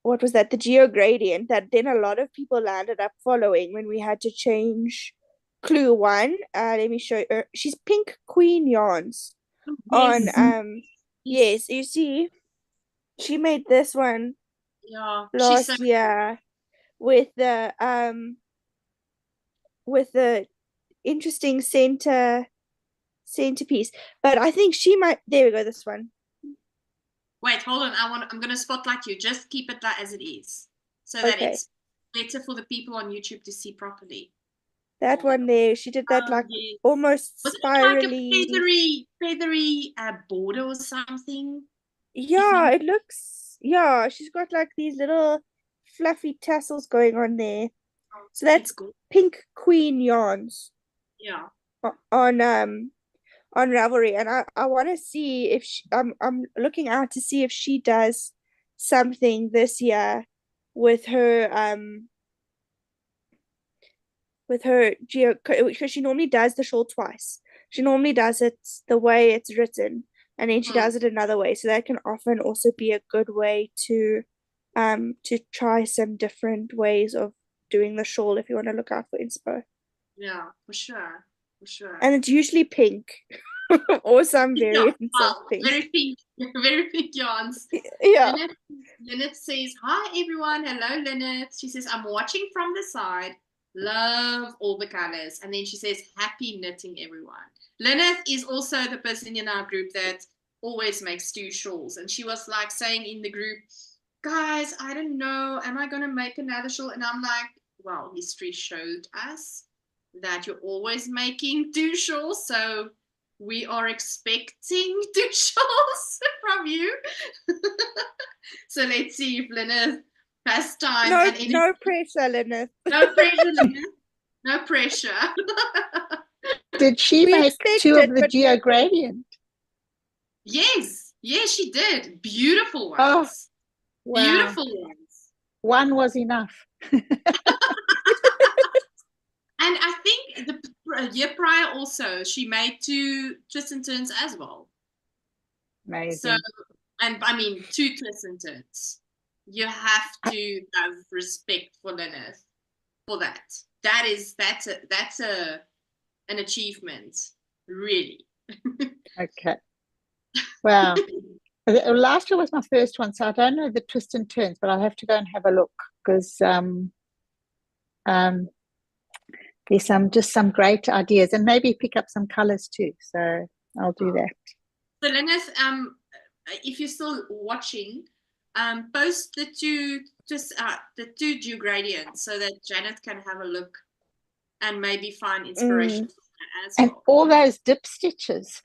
Speaker 3: what was that, the geo gradient, that then a lot of people landed up following when we had to change clue 1. Let me show you. She's Pink Queen Yarns on yes, you see she made this one last year with the interesting centerpiece. But I think she might, there we go, this one.
Speaker 1: Wait, hold on. I'm gonna spotlight you. Just keep it as it is, so that it's better for the people on YouTube to see properly.
Speaker 3: That one there, she did that like almost spirally.
Speaker 1: Like a feathery border or something.
Speaker 3: Yeah, it looks. Yeah, she's got like these little fluffy tassels going on there. So that's Pink Queen Yarns.
Speaker 1: Yeah.
Speaker 3: On Ravelry, and I want to see if I'm looking out to see if she does something this year with her geo, because she normally does the shawl twice. She normally does it the way it's written, and then she does it another way. So that can often also be a good way to try some different ways of doing the shawl if you want to look out for inspo.
Speaker 1: Yeah, for sure.
Speaker 3: And it's usually pink. Or some variants of pink.
Speaker 1: Very pink yarns.
Speaker 3: Yeah.
Speaker 1: Lynette says, hi everyone. Hello, Lynette. She says, I'm watching from the side. Love all the colors. And then she says, happy knitting, everyone. Lynette is also the person in our group that always makes 2 shawls. And she was like saying in the group, guys, I don't know. Am I going to make another shawl? And I'm like, well, history showed us that you're always making 2 shawls. So we are expecting 2 shawls from you. So let's see if Lynette has time.
Speaker 3: No pressure, Lynette.
Speaker 1: No pressure, Lynette. No pressure.
Speaker 4: Did she make 2 of the geo gradient?
Speaker 1: Yes, she did. Beautiful ones.
Speaker 4: Oh, wow.
Speaker 1: Beautiful ones.
Speaker 4: One was enough.
Speaker 1: And I think the year prior also, she made 2 twists and turns as well.
Speaker 4: Amazing.
Speaker 1: So, and I mean, 2 twists and turns. You have to have respect for Lynette for that. That's an achievement, really.
Speaker 4: Okay. Wow. Last year was my first one, so I don't know the twists and turns, but I'll have to go and have a look because there's some great ideas, and maybe pick up some colors too. So I'll do that.
Speaker 1: So Lynette, if you're still watching, post the 2 geo gradients so that Janet can have a look and maybe find inspiration from that as
Speaker 4: And
Speaker 1: well.
Speaker 4: all those dip stitches.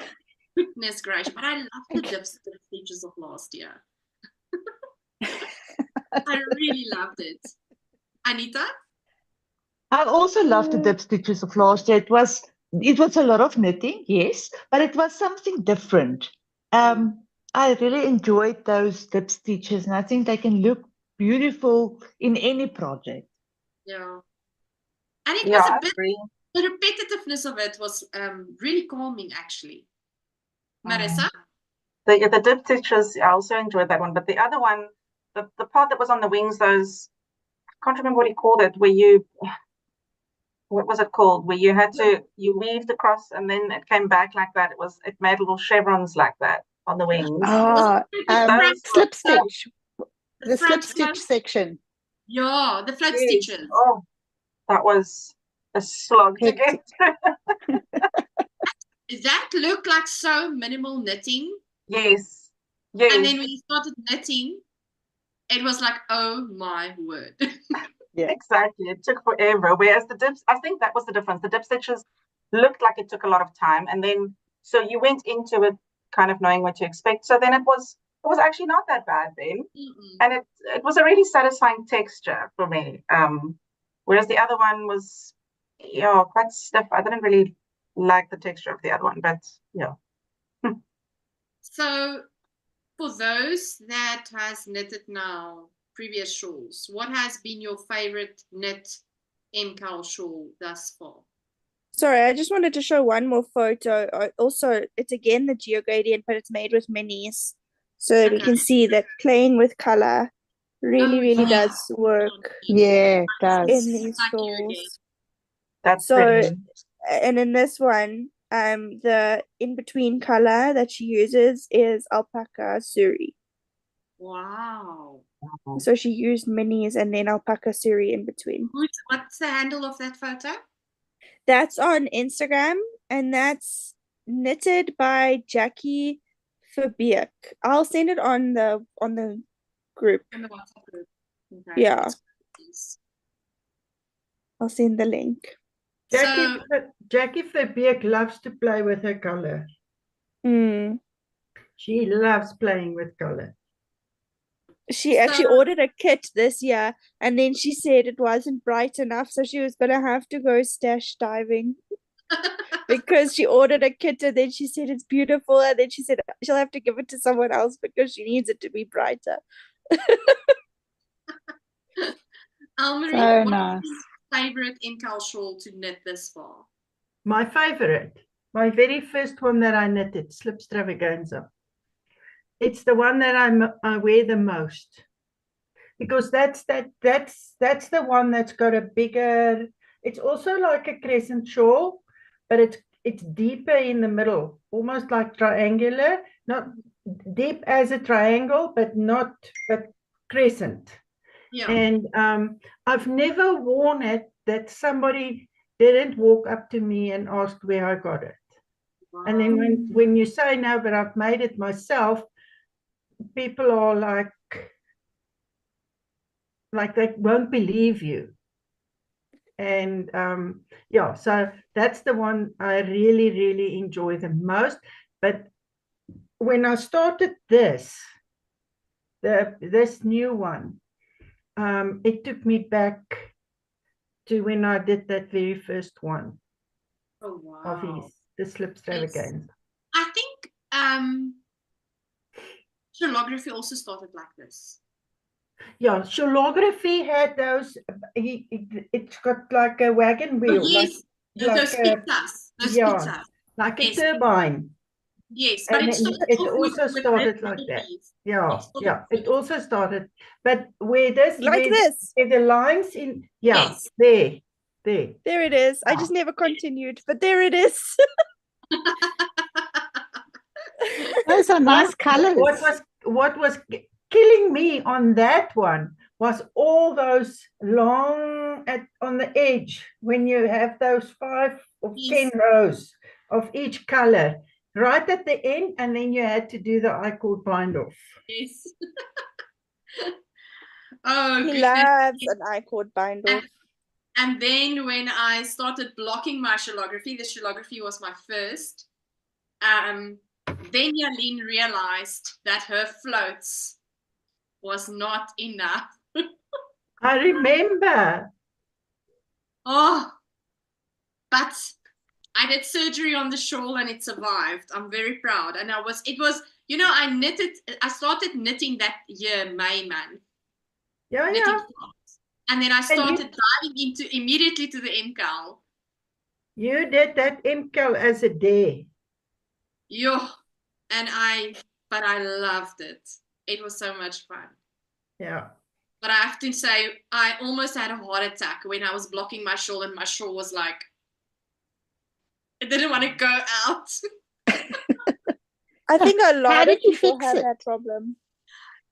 Speaker 1: Goodness gracious. But I love the dip stitches of last year. I really loved it. Anita?
Speaker 5: I also loved the dip stitches of last year. It was a lot of knitting, yes, but it was something different. I really enjoyed those dip stitches, and I think they can look beautiful in any project.
Speaker 1: Yeah. And it
Speaker 6: Yeah,
Speaker 1: was
Speaker 6: I
Speaker 1: a bit,
Speaker 6: agree.
Speaker 1: the repetitiveness of it was really calming, actually. Marissa?
Speaker 6: The dip stitches, I also enjoyed that one. But the other one, the part that was on the wings, those, I can't remember what he called it, what was it called? Where you had to, you weaved across and then it came back like that. It made little chevrons like that on the wings.
Speaker 4: Slip stitch.
Speaker 1: The
Speaker 4: The slip
Speaker 1: front
Speaker 4: stitch
Speaker 1: float.
Speaker 4: section.
Speaker 1: Yeah, the float
Speaker 6: Yes.
Speaker 1: stitches.
Speaker 6: Oh, that was a slog to get through.
Speaker 1: That looked like so minimal knitting.
Speaker 6: Yes. Yes.
Speaker 1: And then when you started knitting, it was like, oh my word.
Speaker 4: Yeah.
Speaker 6: Exactly. It took forever. Whereas the dips, I think that was the difference. The dip stitches looked like it took a lot of time. And then, so you went into it kind of knowing what to expect. So then it was actually not that bad then. And it was a really satisfying texture for me. Whereas the other one was, quite stiff. I didn't really like the texture of the other one, but yeah.
Speaker 1: So for those that has knitted now previous shawls, what has been your favorite knit Mkal shawl thus far?
Speaker 3: Sorry, I just wanted to show one more photo. Also, it's again the Geo Gradient, but it's made with minis. So that we can see that playing with color really does work
Speaker 4: Yeah, it does.
Speaker 3: in these shawls.
Speaker 6: That's
Speaker 3: So,
Speaker 6: pretty.
Speaker 3: and in this one, the in-between color that she uses is alpaca suri.
Speaker 1: Wow.
Speaker 3: So she used minis and then alpaca suri in between.
Speaker 1: What's the handle of that photo?
Speaker 3: That's on Instagram, and that's knitted by Jackie Verbeek. I'll send it on the group.
Speaker 1: In the WhatsApp group. Okay.
Speaker 3: Yeah. I'll send the link.
Speaker 2: Jackie Verbeek loves to play with her color. She loves playing with color.
Speaker 3: She actually ordered a kit this year, and then she said it wasn't bright enough, so she was gonna have to go stash diving. Because she ordered a kit and then she said it's beautiful, and then she said she'll have to give it to someone else because she needs it to be brighter.
Speaker 1: Almarie,
Speaker 4: So
Speaker 1: what
Speaker 4: nice.
Speaker 1: is your favorite Mkal shawl to knit this far?
Speaker 2: My favorite, my very first one that I knitted, Slip Stravaganza. It's the one that I wear the most, because that's the one that's got a bigger. It's also like a crescent shawl, but it's deeper in the middle, almost like triangular, not deep as a triangle, but crescent.
Speaker 1: Yeah.
Speaker 2: And I've never worn it that somebody didn't walk up to me and ask where I got it. Wow. And then when you say no, but I've made it myself, people are like they won't believe you. And so that's the one I really enjoy the most. But when I started this new one, it took me back to when I did that very first one.
Speaker 1: Oh wow.
Speaker 2: Of the Slip Stravaganza.
Speaker 1: I think Shawlography also started like this.
Speaker 2: Yeah, Shawlography had those. It's got like a wagon wheel.
Speaker 1: Oh, yes, those pizzas. Pizzas.
Speaker 2: Like a turbine.
Speaker 1: Yes, but
Speaker 2: it also started like that. Yeah, it also started, but where this where the lines in there
Speaker 3: it is. I just never continued, but there it is.
Speaker 4: Those are nice colors.
Speaker 2: What was killing me on that one was all those long on the edge, when you have those 5 or 10 rows of each color right at the end, and then you had to do the I-cord bind off.
Speaker 1: Yes. Oh,
Speaker 3: he loves an I-cord bind off.
Speaker 1: And then when I started blocking my shawlography, the shawlography was my first. Then Yaline realized that her floats was not enough.
Speaker 2: I remember.
Speaker 1: Oh, but I did surgery on the shawl and it survived. I'm very proud. And I started knitting that year, May month.
Speaker 2: Yeah,
Speaker 1: Knitting
Speaker 2: yeah.
Speaker 1: floats. And then I started diving immediately to the Mkal.
Speaker 2: You did that Mkal as a day.
Speaker 1: Yo, but I loved it. It was so much fun.
Speaker 2: Yeah.
Speaker 1: But I have to say, I almost had a heart attack when I was blocking my shawl and my shawl was like, it didn't want to go out.
Speaker 3: I think a lot
Speaker 4: How
Speaker 3: of
Speaker 4: did you
Speaker 3: people
Speaker 4: fix
Speaker 3: have
Speaker 4: it?
Speaker 3: that problem.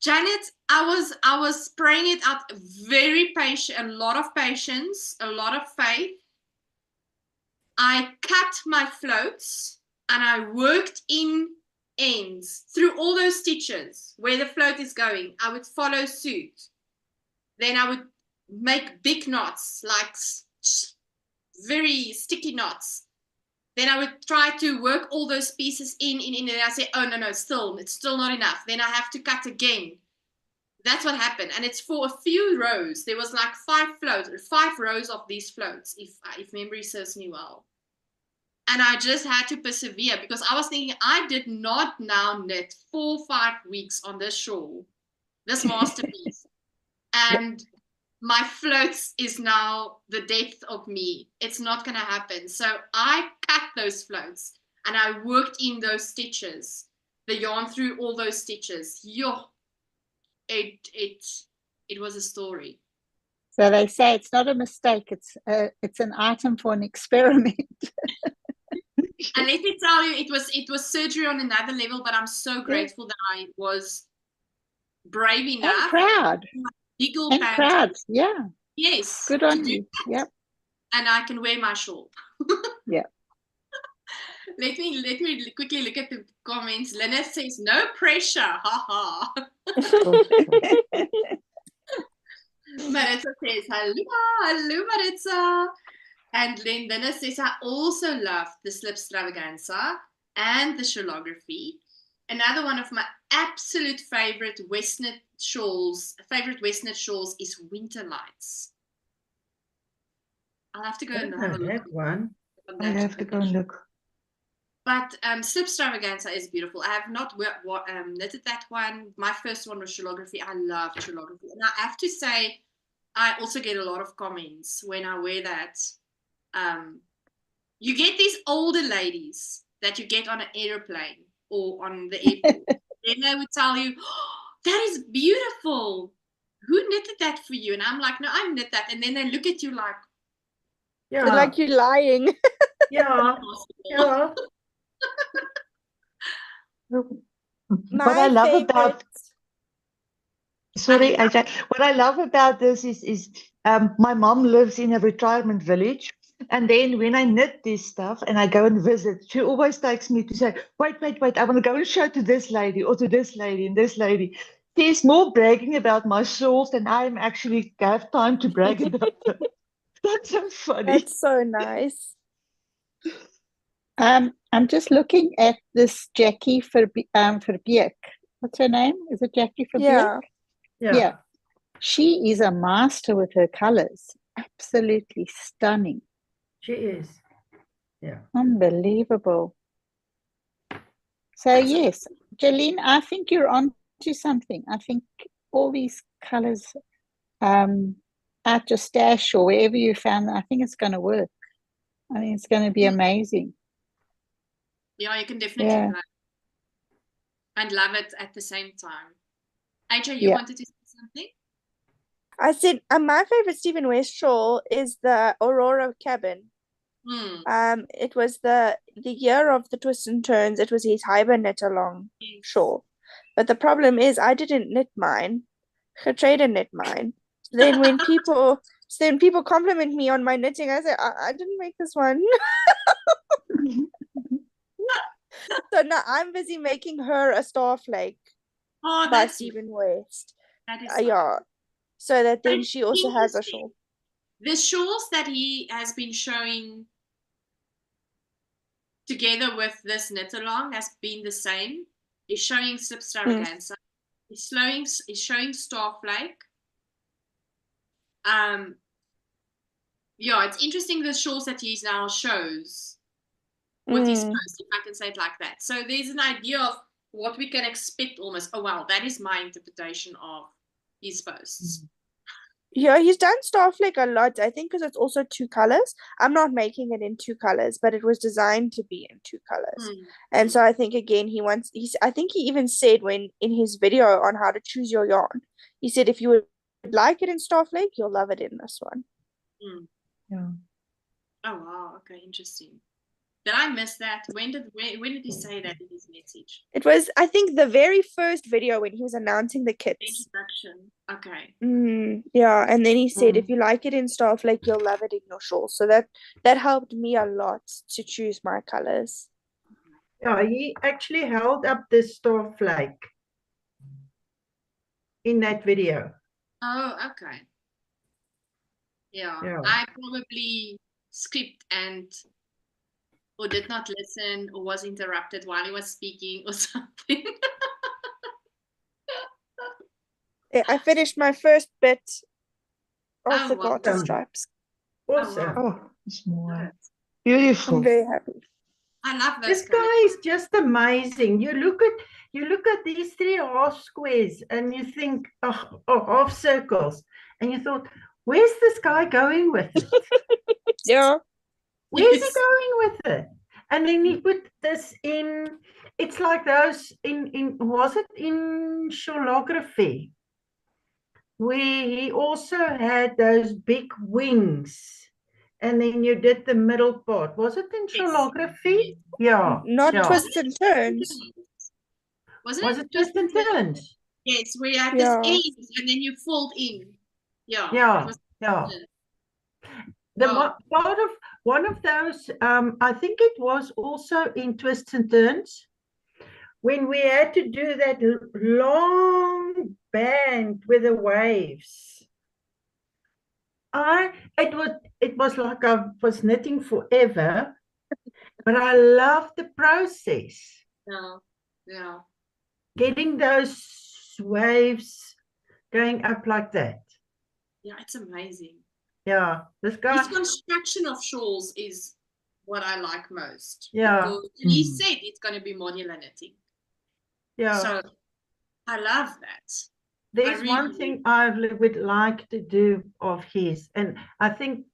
Speaker 1: Janet, I was spraying it out, very patient, a lot of patience, a lot of faith. I cut my floats and I worked in ends through all those stitches where the float is going. I would follow suit. Then I would make big knots, like very sticky knots. Then I would try to work all those pieces in, and I say, oh, no, it's still not enough. Then I have to cut again. That's what happened. And it's for a few rows. There was like 5 rows of these floats, if memory serves me well. And I just had to persevere because I was thinking, I did not now knit 4 or 5 weeks on this shawl, this masterpiece. And my floats is now the depth of me. It's not going to happen. So I cut those floats and I worked in those stitches, the yarn through all those stitches. It was a story.
Speaker 4: So they say it's not a mistake. It's an item for an experiment.
Speaker 1: And let me tell you, it was surgery on another level, but I'm so grateful that I was brave enough.
Speaker 4: And proud.
Speaker 1: Legal
Speaker 4: and proud. Yeah.
Speaker 1: Yes.
Speaker 4: Good on you. Yep.
Speaker 1: And I can wear my shawl.
Speaker 4: Yeah.
Speaker 1: Let me quickly look at the comments. Lynette says, no pressure. Ha ha. Maritza says, hello Maritza. And then Lynette says, I also love the slip extravaganza and the shawlography. Another one of my absolute favorite Westnet shawls is Winter Lights. I'll have to go and have a look.
Speaker 2: That one.
Speaker 5: I have to go and look.
Speaker 1: But slip extravaganza is beautiful. I have not knitted that one. My first one was shawlography. I love shawlography. And I have to say, I also get a lot of comments when I wear that. You get these older ladies that you get on an airplane or on the airport. Then they would tell you, oh, that is beautiful. Who knitted that for you? And I'm like, no, I knit that. And then they look at you like,
Speaker 2: Yeah.
Speaker 3: Like you're lying.
Speaker 2: Yeah. Yeah.
Speaker 5: What I love about what I love about this is my mom lives in a retirement village. And then when I knit this stuff and I go and visit, she always takes me to say, wait, I want to go and show to this lady or to this lady and this lady. She's more bragging about my shawls than I am actually have time to brag about them. That's so funny.
Speaker 3: That's so nice.
Speaker 4: I'm just looking at this Jackie Verbeek. What's her name? Is it Jackie Verbeek? Yeah. She is a master with her colors. Absolutely stunning.
Speaker 2: She is. Yeah.
Speaker 4: Unbelievable. So yes, Jolene, I think you're on to something. I think all these colors at your stash or wherever you found them, I think it's going to work. I think it's going to be amazing.
Speaker 1: Yeah, you can definitely play and love it at the same time. AJ, you wanted to say something?
Speaker 3: I said my favorite Stephen West shawl is the Aurora Cabin. It was the year of the twists and turns. It was his Hyber knit along shawl, but the problem is I didn't knit mine. Getrade knit mine. Then when people compliment me on my knitting, I say I didn't make this one. So now I'm busy making her a Starflake by Stephen West.
Speaker 1: That is
Speaker 3: yeah. So that then she also has a shawl.
Speaker 1: the shawls that he has been showing together with this knit along has been the same. He's showing Slipstravaganza. He's showing Starflake. Yeah, it's interesting the shawls that he now shows with his post, if I can say it like that. So there's an idea of what we can expect almost. Oh wow, that is my interpretation of his posts.
Speaker 3: Yeah, he's done Starflake a lot, I think, because it's also 2 colors. I'm not making it in 2 colors, but it was designed to be in 2 colors. And so I think again I think he even said when in his video on how to choose your yarn, he said if you would like it in Starflake, you'll love it in this one.
Speaker 2: Yeah.
Speaker 1: Oh wow, okay, interesting. Did I miss that? When did he say that in his message?
Speaker 3: It was, I think, the very first video when he was announcing the kits.
Speaker 1: Introduction. Okay.
Speaker 3: Yeah, and then he said if you like it in Starflake, you'll love it in your shawl. So that helped me a lot to choose my colors.
Speaker 2: Yeah, he actually held up this Starflake in that video.
Speaker 1: Oh, okay. Yeah. I probably skipped or did not listen or was interrupted while he was speaking or something.
Speaker 3: I finished my first bit of the garter
Speaker 2: wow.
Speaker 3: stripes.
Speaker 2: Awesome.
Speaker 5: Oh, it's more beautiful.
Speaker 3: I'm very happy.
Speaker 1: I love
Speaker 2: This guy is just amazing. You look at these 3 half squares and you think, oh, half circles, and you thought, where's this guy going with it?
Speaker 3: Yeah.
Speaker 2: Where's he going with it? And then he put this in. It's like those was it in Shawlography, where he also had those big wings. And then you did the middle part. Was it in Shawlography? Yeah.
Speaker 3: Not twists and turns.
Speaker 1: Was
Speaker 2: it twists and turns?
Speaker 1: Yes, where you had this end and then you fold in. Yeah.
Speaker 2: Yeah. One of those, I think it was also in twists and turns, when we had to do that long band with the waves. It was like I was knitting forever, but I loved the process.
Speaker 1: Yeah.
Speaker 2: Getting those waves going up like that.
Speaker 1: Yeah, it's amazing.
Speaker 2: Yeah, this guy.
Speaker 1: His construction of shawls is what I like most.
Speaker 2: Yeah.
Speaker 1: Because he said it's going to be modular knitting.
Speaker 2: Yeah.
Speaker 1: So I love that.
Speaker 2: There's one thing I would like to do of his, and I think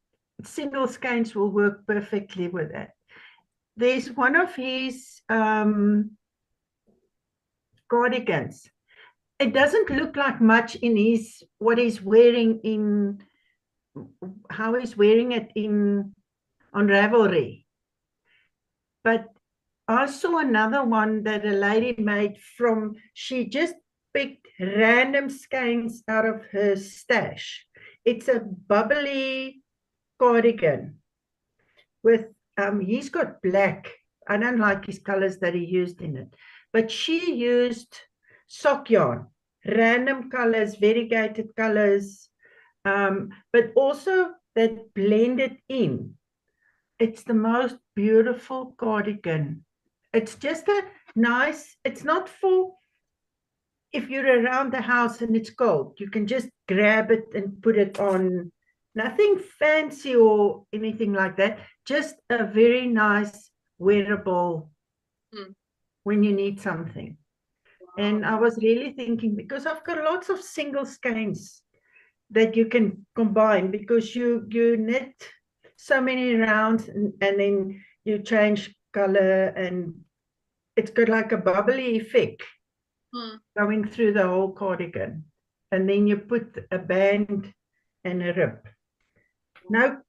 Speaker 2: single skeins will work perfectly with that. There's one of his cardigans. It doesn't look like much in what he's wearing in, how he's wearing it on Ravelry. But I saw another one that a lady made she just picked random skeins out of her stash. It's a bubbly cardigan with, he's got black. I don't like his colors that he used in it. But she used sock yarn, random colors, variegated colors, but also that blended in. It's the most beautiful cardigan. It's just a nice, it's not for if you're around the house and it's cold. You can just grab it and put it on. Nothing fancy or anything like that. Just a very nice wearable when you need something. Wow. And I was really thinking, because I've got lots of single skeins that you can combine, because you knit so many rounds and then you change color, and it's got like a bubbly effect going through the whole cardigan. And then you put a band and a rib. No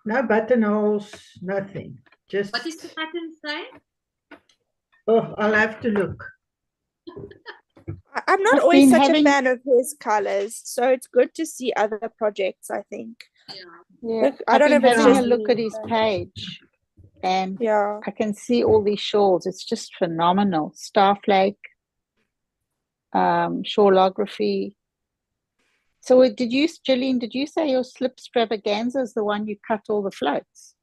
Speaker 2: buttonholes, nothing. Just.
Speaker 1: What is the pattern say?
Speaker 3: Oh,
Speaker 2: I'll have to look.
Speaker 3: I'm not always such a fan of his colors, so it's good to see other projects, I think.
Speaker 4: Yeah.
Speaker 3: I don't know if it's
Speaker 4: having
Speaker 3: just
Speaker 4: a look at his page, and I can see all these shawls. It's just phenomenal. Starflake, Shawlography, So Jillian, did you say your slip stravaganza is the one you cut all the floats?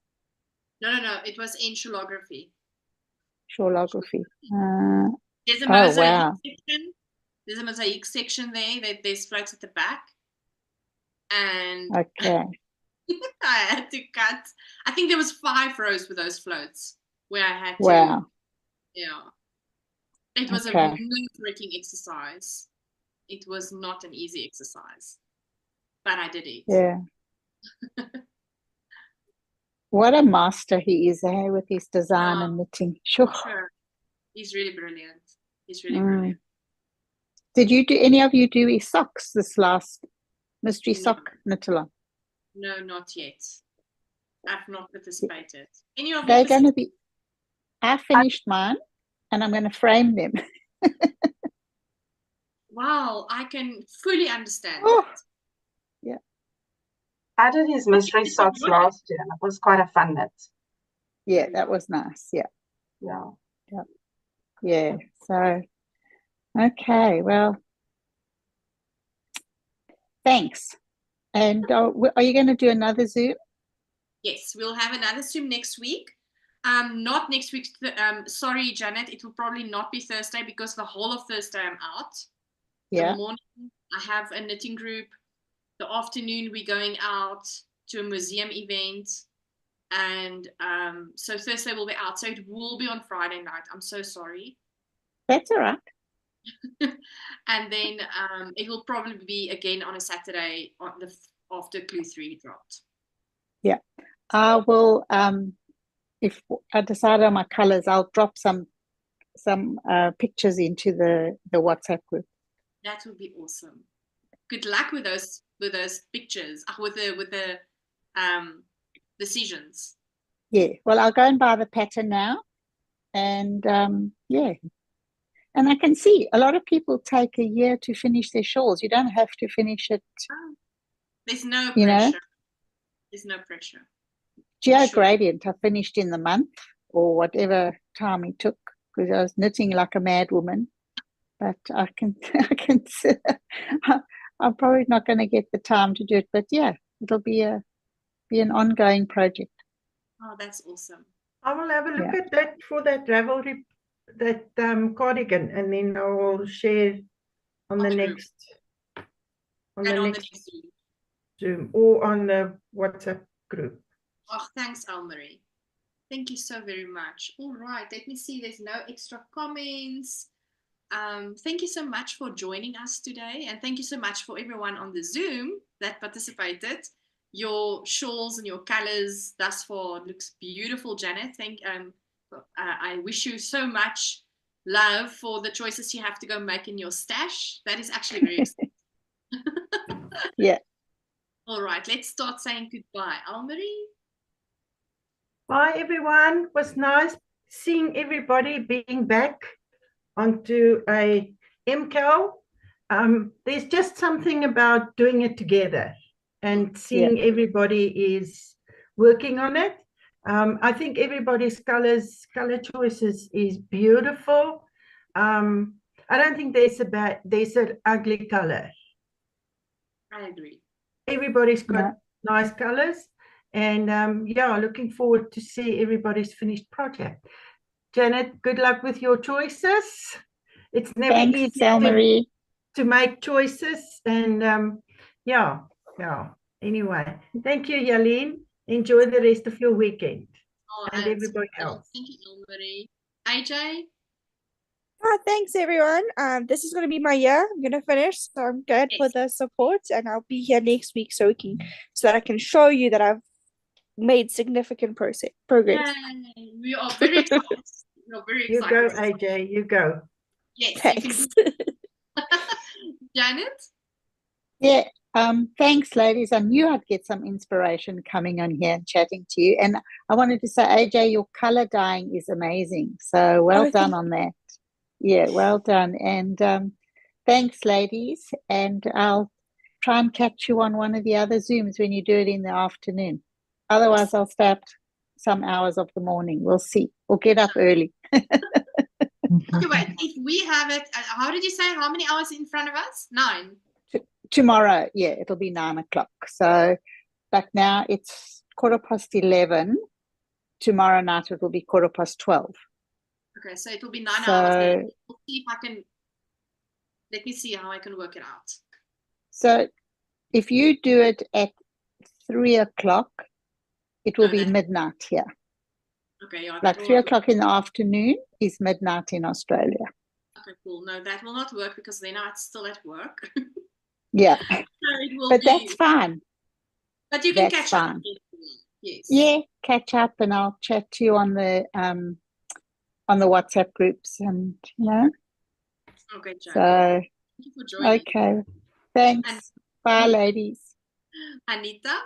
Speaker 1: No. It was in shawlography.
Speaker 4: Shawlography.
Speaker 1: There's a
Speaker 4: Oh,
Speaker 1: mosaic
Speaker 4: wow.
Speaker 1: section. There's a mosaic section there. There's floats at the back. And
Speaker 4: Okay.
Speaker 1: I had to cut. I think there was 5 rows with those floats where I had to.
Speaker 4: Wow.
Speaker 1: Yeah. It was a
Speaker 4: Okay.
Speaker 1: nerve-wracking exercise. It was not an easy exercise, but I did it.
Speaker 4: Yeah. What a master he is, with his design
Speaker 1: Yeah.
Speaker 4: and knitting. Sure.
Speaker 1: Sure. He's really brilliant. He's really
Speaker 4: Mm.
Speaker 1: brilliant.
Speaker 4: Did any of you do his socks this last mystery
Speaker 1: No.
Speaker 4: sock knit along?
Speaker 1: No, not yet. I've not participated. Any of you
Speaker 4: They're going to
Speaker 1: participated?
Speaker 4: be. I finished mine, and I'm going to frame them.
Speaker 1: Wow, I can fully understand
Speaker 4: Oh.
Speaker 1: that.
Speaker 4: Yeah.
Speaker 6: I did his mystery socks last year, and it was quite a fun knit.
Speaker 4: Yeah, that was nice. Yeah.
Speaker 6: Yeah.
Speaker 4: Yeah. So, okay. Well, thanks. And are you going to do another Zoom?
Speaker 1: Yes, we'll have another Zoom next week. Not next week. Sorry, Janet. It will probably not be Thursday because the whole of Thursday I'm out.
Speaker 4: Yeah.
Speaker 1: The morning I have a knitting group. The afternoon we're going out to a museum event. And so Thursday will be out. So it will be on Friday night. I'm so sorry.
Speaker 4: That's all right.
Speaker 1: And then it will probably be again on a Saturday after Clue 3 dropped.
Speaker 4: Yeah. I will, if I decide on my colors, I'll drop some pictures into the WhatsApp group.
Speaker 1: That would be awesome. Good luck with those pictures, with the decisions.
Speaker 4: Yeah. Well, I'll go and buy the pattern now, and yeah. And I can see a lot of people take a year to finish their shawls. You don't have to finish it.
Speaker 1: There's no
Speaker 4: You know?
Speaker 1: pressure. There's no pressure.
Speaker 4: Geo
Speaker 1: Sure.
Speaker 4: Gradient, I finished in the month or whatever time it took because I was knitting like a mad woman. But I can I'm probably not going to get the time to do it. But yeah, it'll be an ongoing project.
Speaker 1: Oh, that's awesome.
Speaker 2: I will have a look
Speaker 4: Yeah.
Speaker 2: at that for that Ravelry, that cardigan, and then I will share on the
Speaker 1: On the
Speaker 2: next
Speaker 1: And on the next Zoom.
Speaker 2: Zoom or on the WhatsApp group.
Speaker 1: Oh, thanks, Elmarie. Thank you so very much. All right, let me see. There's no extra comments. Thank you so much for joining us today, and thank you so much for everyone on the Zoom that participated. Your shawls and your colors thus far looks beautiful, Janet. I wish you so much love for the choices you have to go make in your stash. That is actually very exciting.
Speaker 4: Yeah.
Speaker 1: All right, let's start saying goodbye. Elmarie?
Speaker 2: Bye, everyone. It was nice seeing everybody being back onto a Mkal. There's just something about doing it together and seeing everybody is working on it. I think everybody's color choices is beautiful. I don't think there's an ugly color.
Speaker 1: I agree.
Speaker 2: Everybody's got nice colors, and yeah, looking forward to see everybody's finished project. Janet, good luck with your choices. It's never easy to make choices, and yeah. Anyway, thank you, Yaleen. Enjoy the rest of your weekend, and everybody else.
Speaker 1: Thank you, Elmarie. AJ?
Speaker 3: Thanks, everyone. This is going to be my year. I'm going to finish, so I'm glad for the support, and I'll be here next week so that I can show you that I've made significant progress.
Speaker 1: Yay. We are very excited.
Speaker 2: You go, AJ. You go.
Speaker 1: Yes.
Speaker 3: Thanks.
Speaker 1: Janet?
Speaker 4: Yeah. Thanks, ladies. I knew I'd get some inspiration coming on here and chatting to you. And I wanted to say, AJ, your color dyeing is amazing. So well done on that. Yeah, well done. And thanks, ladies. And I'll try and catch you on one of the other Zooms when you do it in the afternoon. Otherwise, I'll start some hours of the morning. We'll see. We'll get up early.
Speaker 1: Okay, wait. If we have it, how did you say? How many hours in front of us? 9.
Speaker 4: tomorrow, yeah, it'll be 9 o'clock. So, but now it's 11:15. Tomorrow night it will be 12:15.
Speaker 1: Okay, so it will be 9 hours.
Speaker 4: So,
Speaker 1: Then. We'll see if I can. Let me see how I can work it out.
Speaker 4: so if you do it at 3 o'clock, it will be midnight here.
Speaker 1: Okay, yeah.
Speaker 4: Like 3 o'clock in the afternoon is midnight in Australia.
Speaker 1: Okay, cool. No, that will not work because then I'm still at work.
Speaker 4: Yeah,
Speaker 1: So
Speaker 4: but that's fine.
Speaker 1: But you can
Speaker 4: That's
Speaker 1: catch up.
Speaker 4: fine.
Speaker 1: Yes.
Speaker 4: Yeah, catch up, and I'll chat to you on the WhatsApp groups, and
Speaker 1: Okay, Jan.
Speaker 4: So,
Speaker 1: Thank you for joining.
Speaker 4: okay, thanks.
Speaker 1: And
Speaker 4: bye, ladies.
Speaker 1: Anita?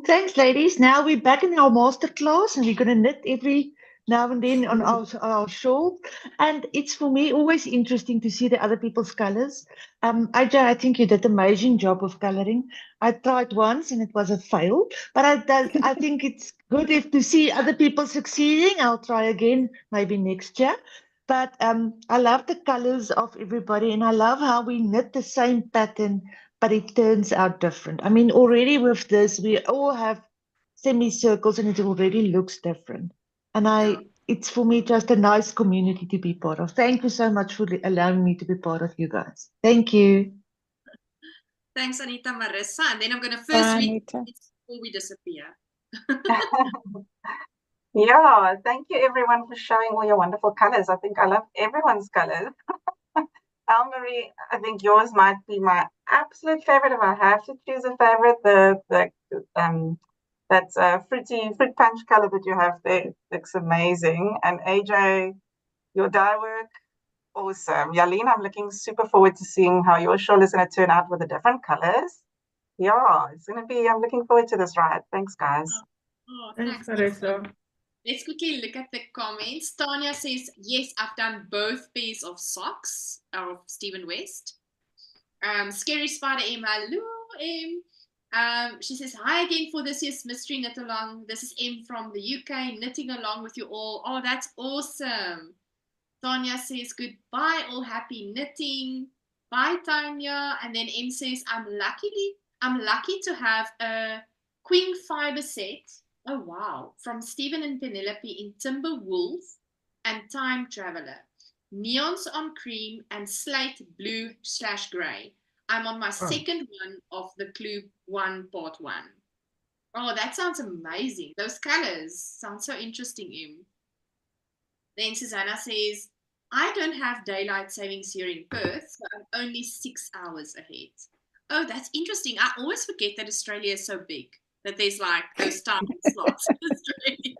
Speaker 5: Thanks, ladies. Now we're back in our masterclass, and we're going to knit every now and then on our shawl. And it's for me always interesting to see the other people's colors. AJ, I think you did an amazing job of coloring. I tried once and it was a fail, but I think it's good if to see other people succeeding. I'll try again maybe next year. But I love the colors of everybody, and I love how we knit the same pattern, but it turns out different. I mean, already with this, we all have semicircles and it already looks different. And it's for me just a nice community to be part of. Thank you so much for allowing me to be part of you guys. Thank you.
Speaker 1: Thanks, Anita, Marissa. And then I'm going to first read before we disappear.
Speaker 6: Yeah, thank you everyone for showing all your wonderful colors. I think I love everyone's colors. Marie, I think yours might be my absolute favorite if I have to choose a favorite. That fruit punch color that you have there looks amazing. And AJ, your dye work, awesome. Yaline, I'm looking super forward to seeing how your shawl is going to turn out with the different colors. Yeah, it's going to be, I'm looking forward to this ride. Thanks, guys.
Speaker 1: Thanks, Marissa. Let's quickly look at the comments. Tanya says, yes, I've done both pairs of socks of Stephen West. Scary Spider M, hello M. She says, hi again for this year's mystery knit along. This is M from the UK, knitting along with you all. Oh, that's awesome. Tanya says, goodbye, all happy knitting. Bye, Tanya. And then M says, I'm lucky to have a Queen fiber set. Oh, wow. From Stephen and Penelope in Timber Wolf and Time Traveler. Neons on cream and slate blue/grey. I'm on my second one of the Clue 1 Part 1. Oh, that sounds amazing. Those colors sound so interesting, Em. Then Susanna says, I don't have daylight savings here in Perth, so I'm only 6 hours ahead. Oh, that's interesting. I always forget that Australia is so big, that there's like those time slots in Australia.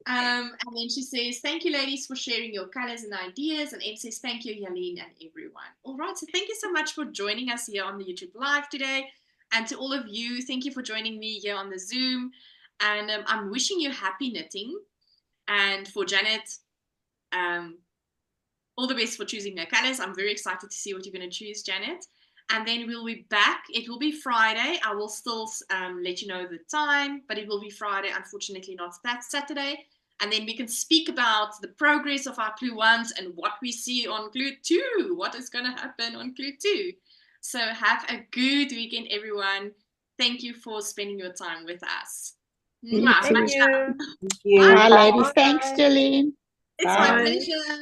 Speaker 1: And then she says, thank you, ladies, for sharing your colors and ideas. And Em says, thank you, Yaline and everyone. All right, so thank you so much for joining us here on the YouTube Live today. And to all of you, thank you for joining me here on the Zoom. And I'm wishing you happy knitting. And for Janet, all the best for choosing her colors. I'm very excited to see what you're going to choose, Janet. And then we'll be back. It will be Friday. I will still let you know the time, but it will be Friday, unfortunately not that Saturday. And then we can speak about the progress of our Clue 1s and what we see on Clue 2, what is going to happen on Clue 2. So have a good weekend, everyone. Thank you for spending your time with us.
Speaker 2: Thank you.
Speaker 6: Thank you.
Speaker 4: Bye, ladies. Thanks, Jolene.
Speaker 1: It's my pleasure.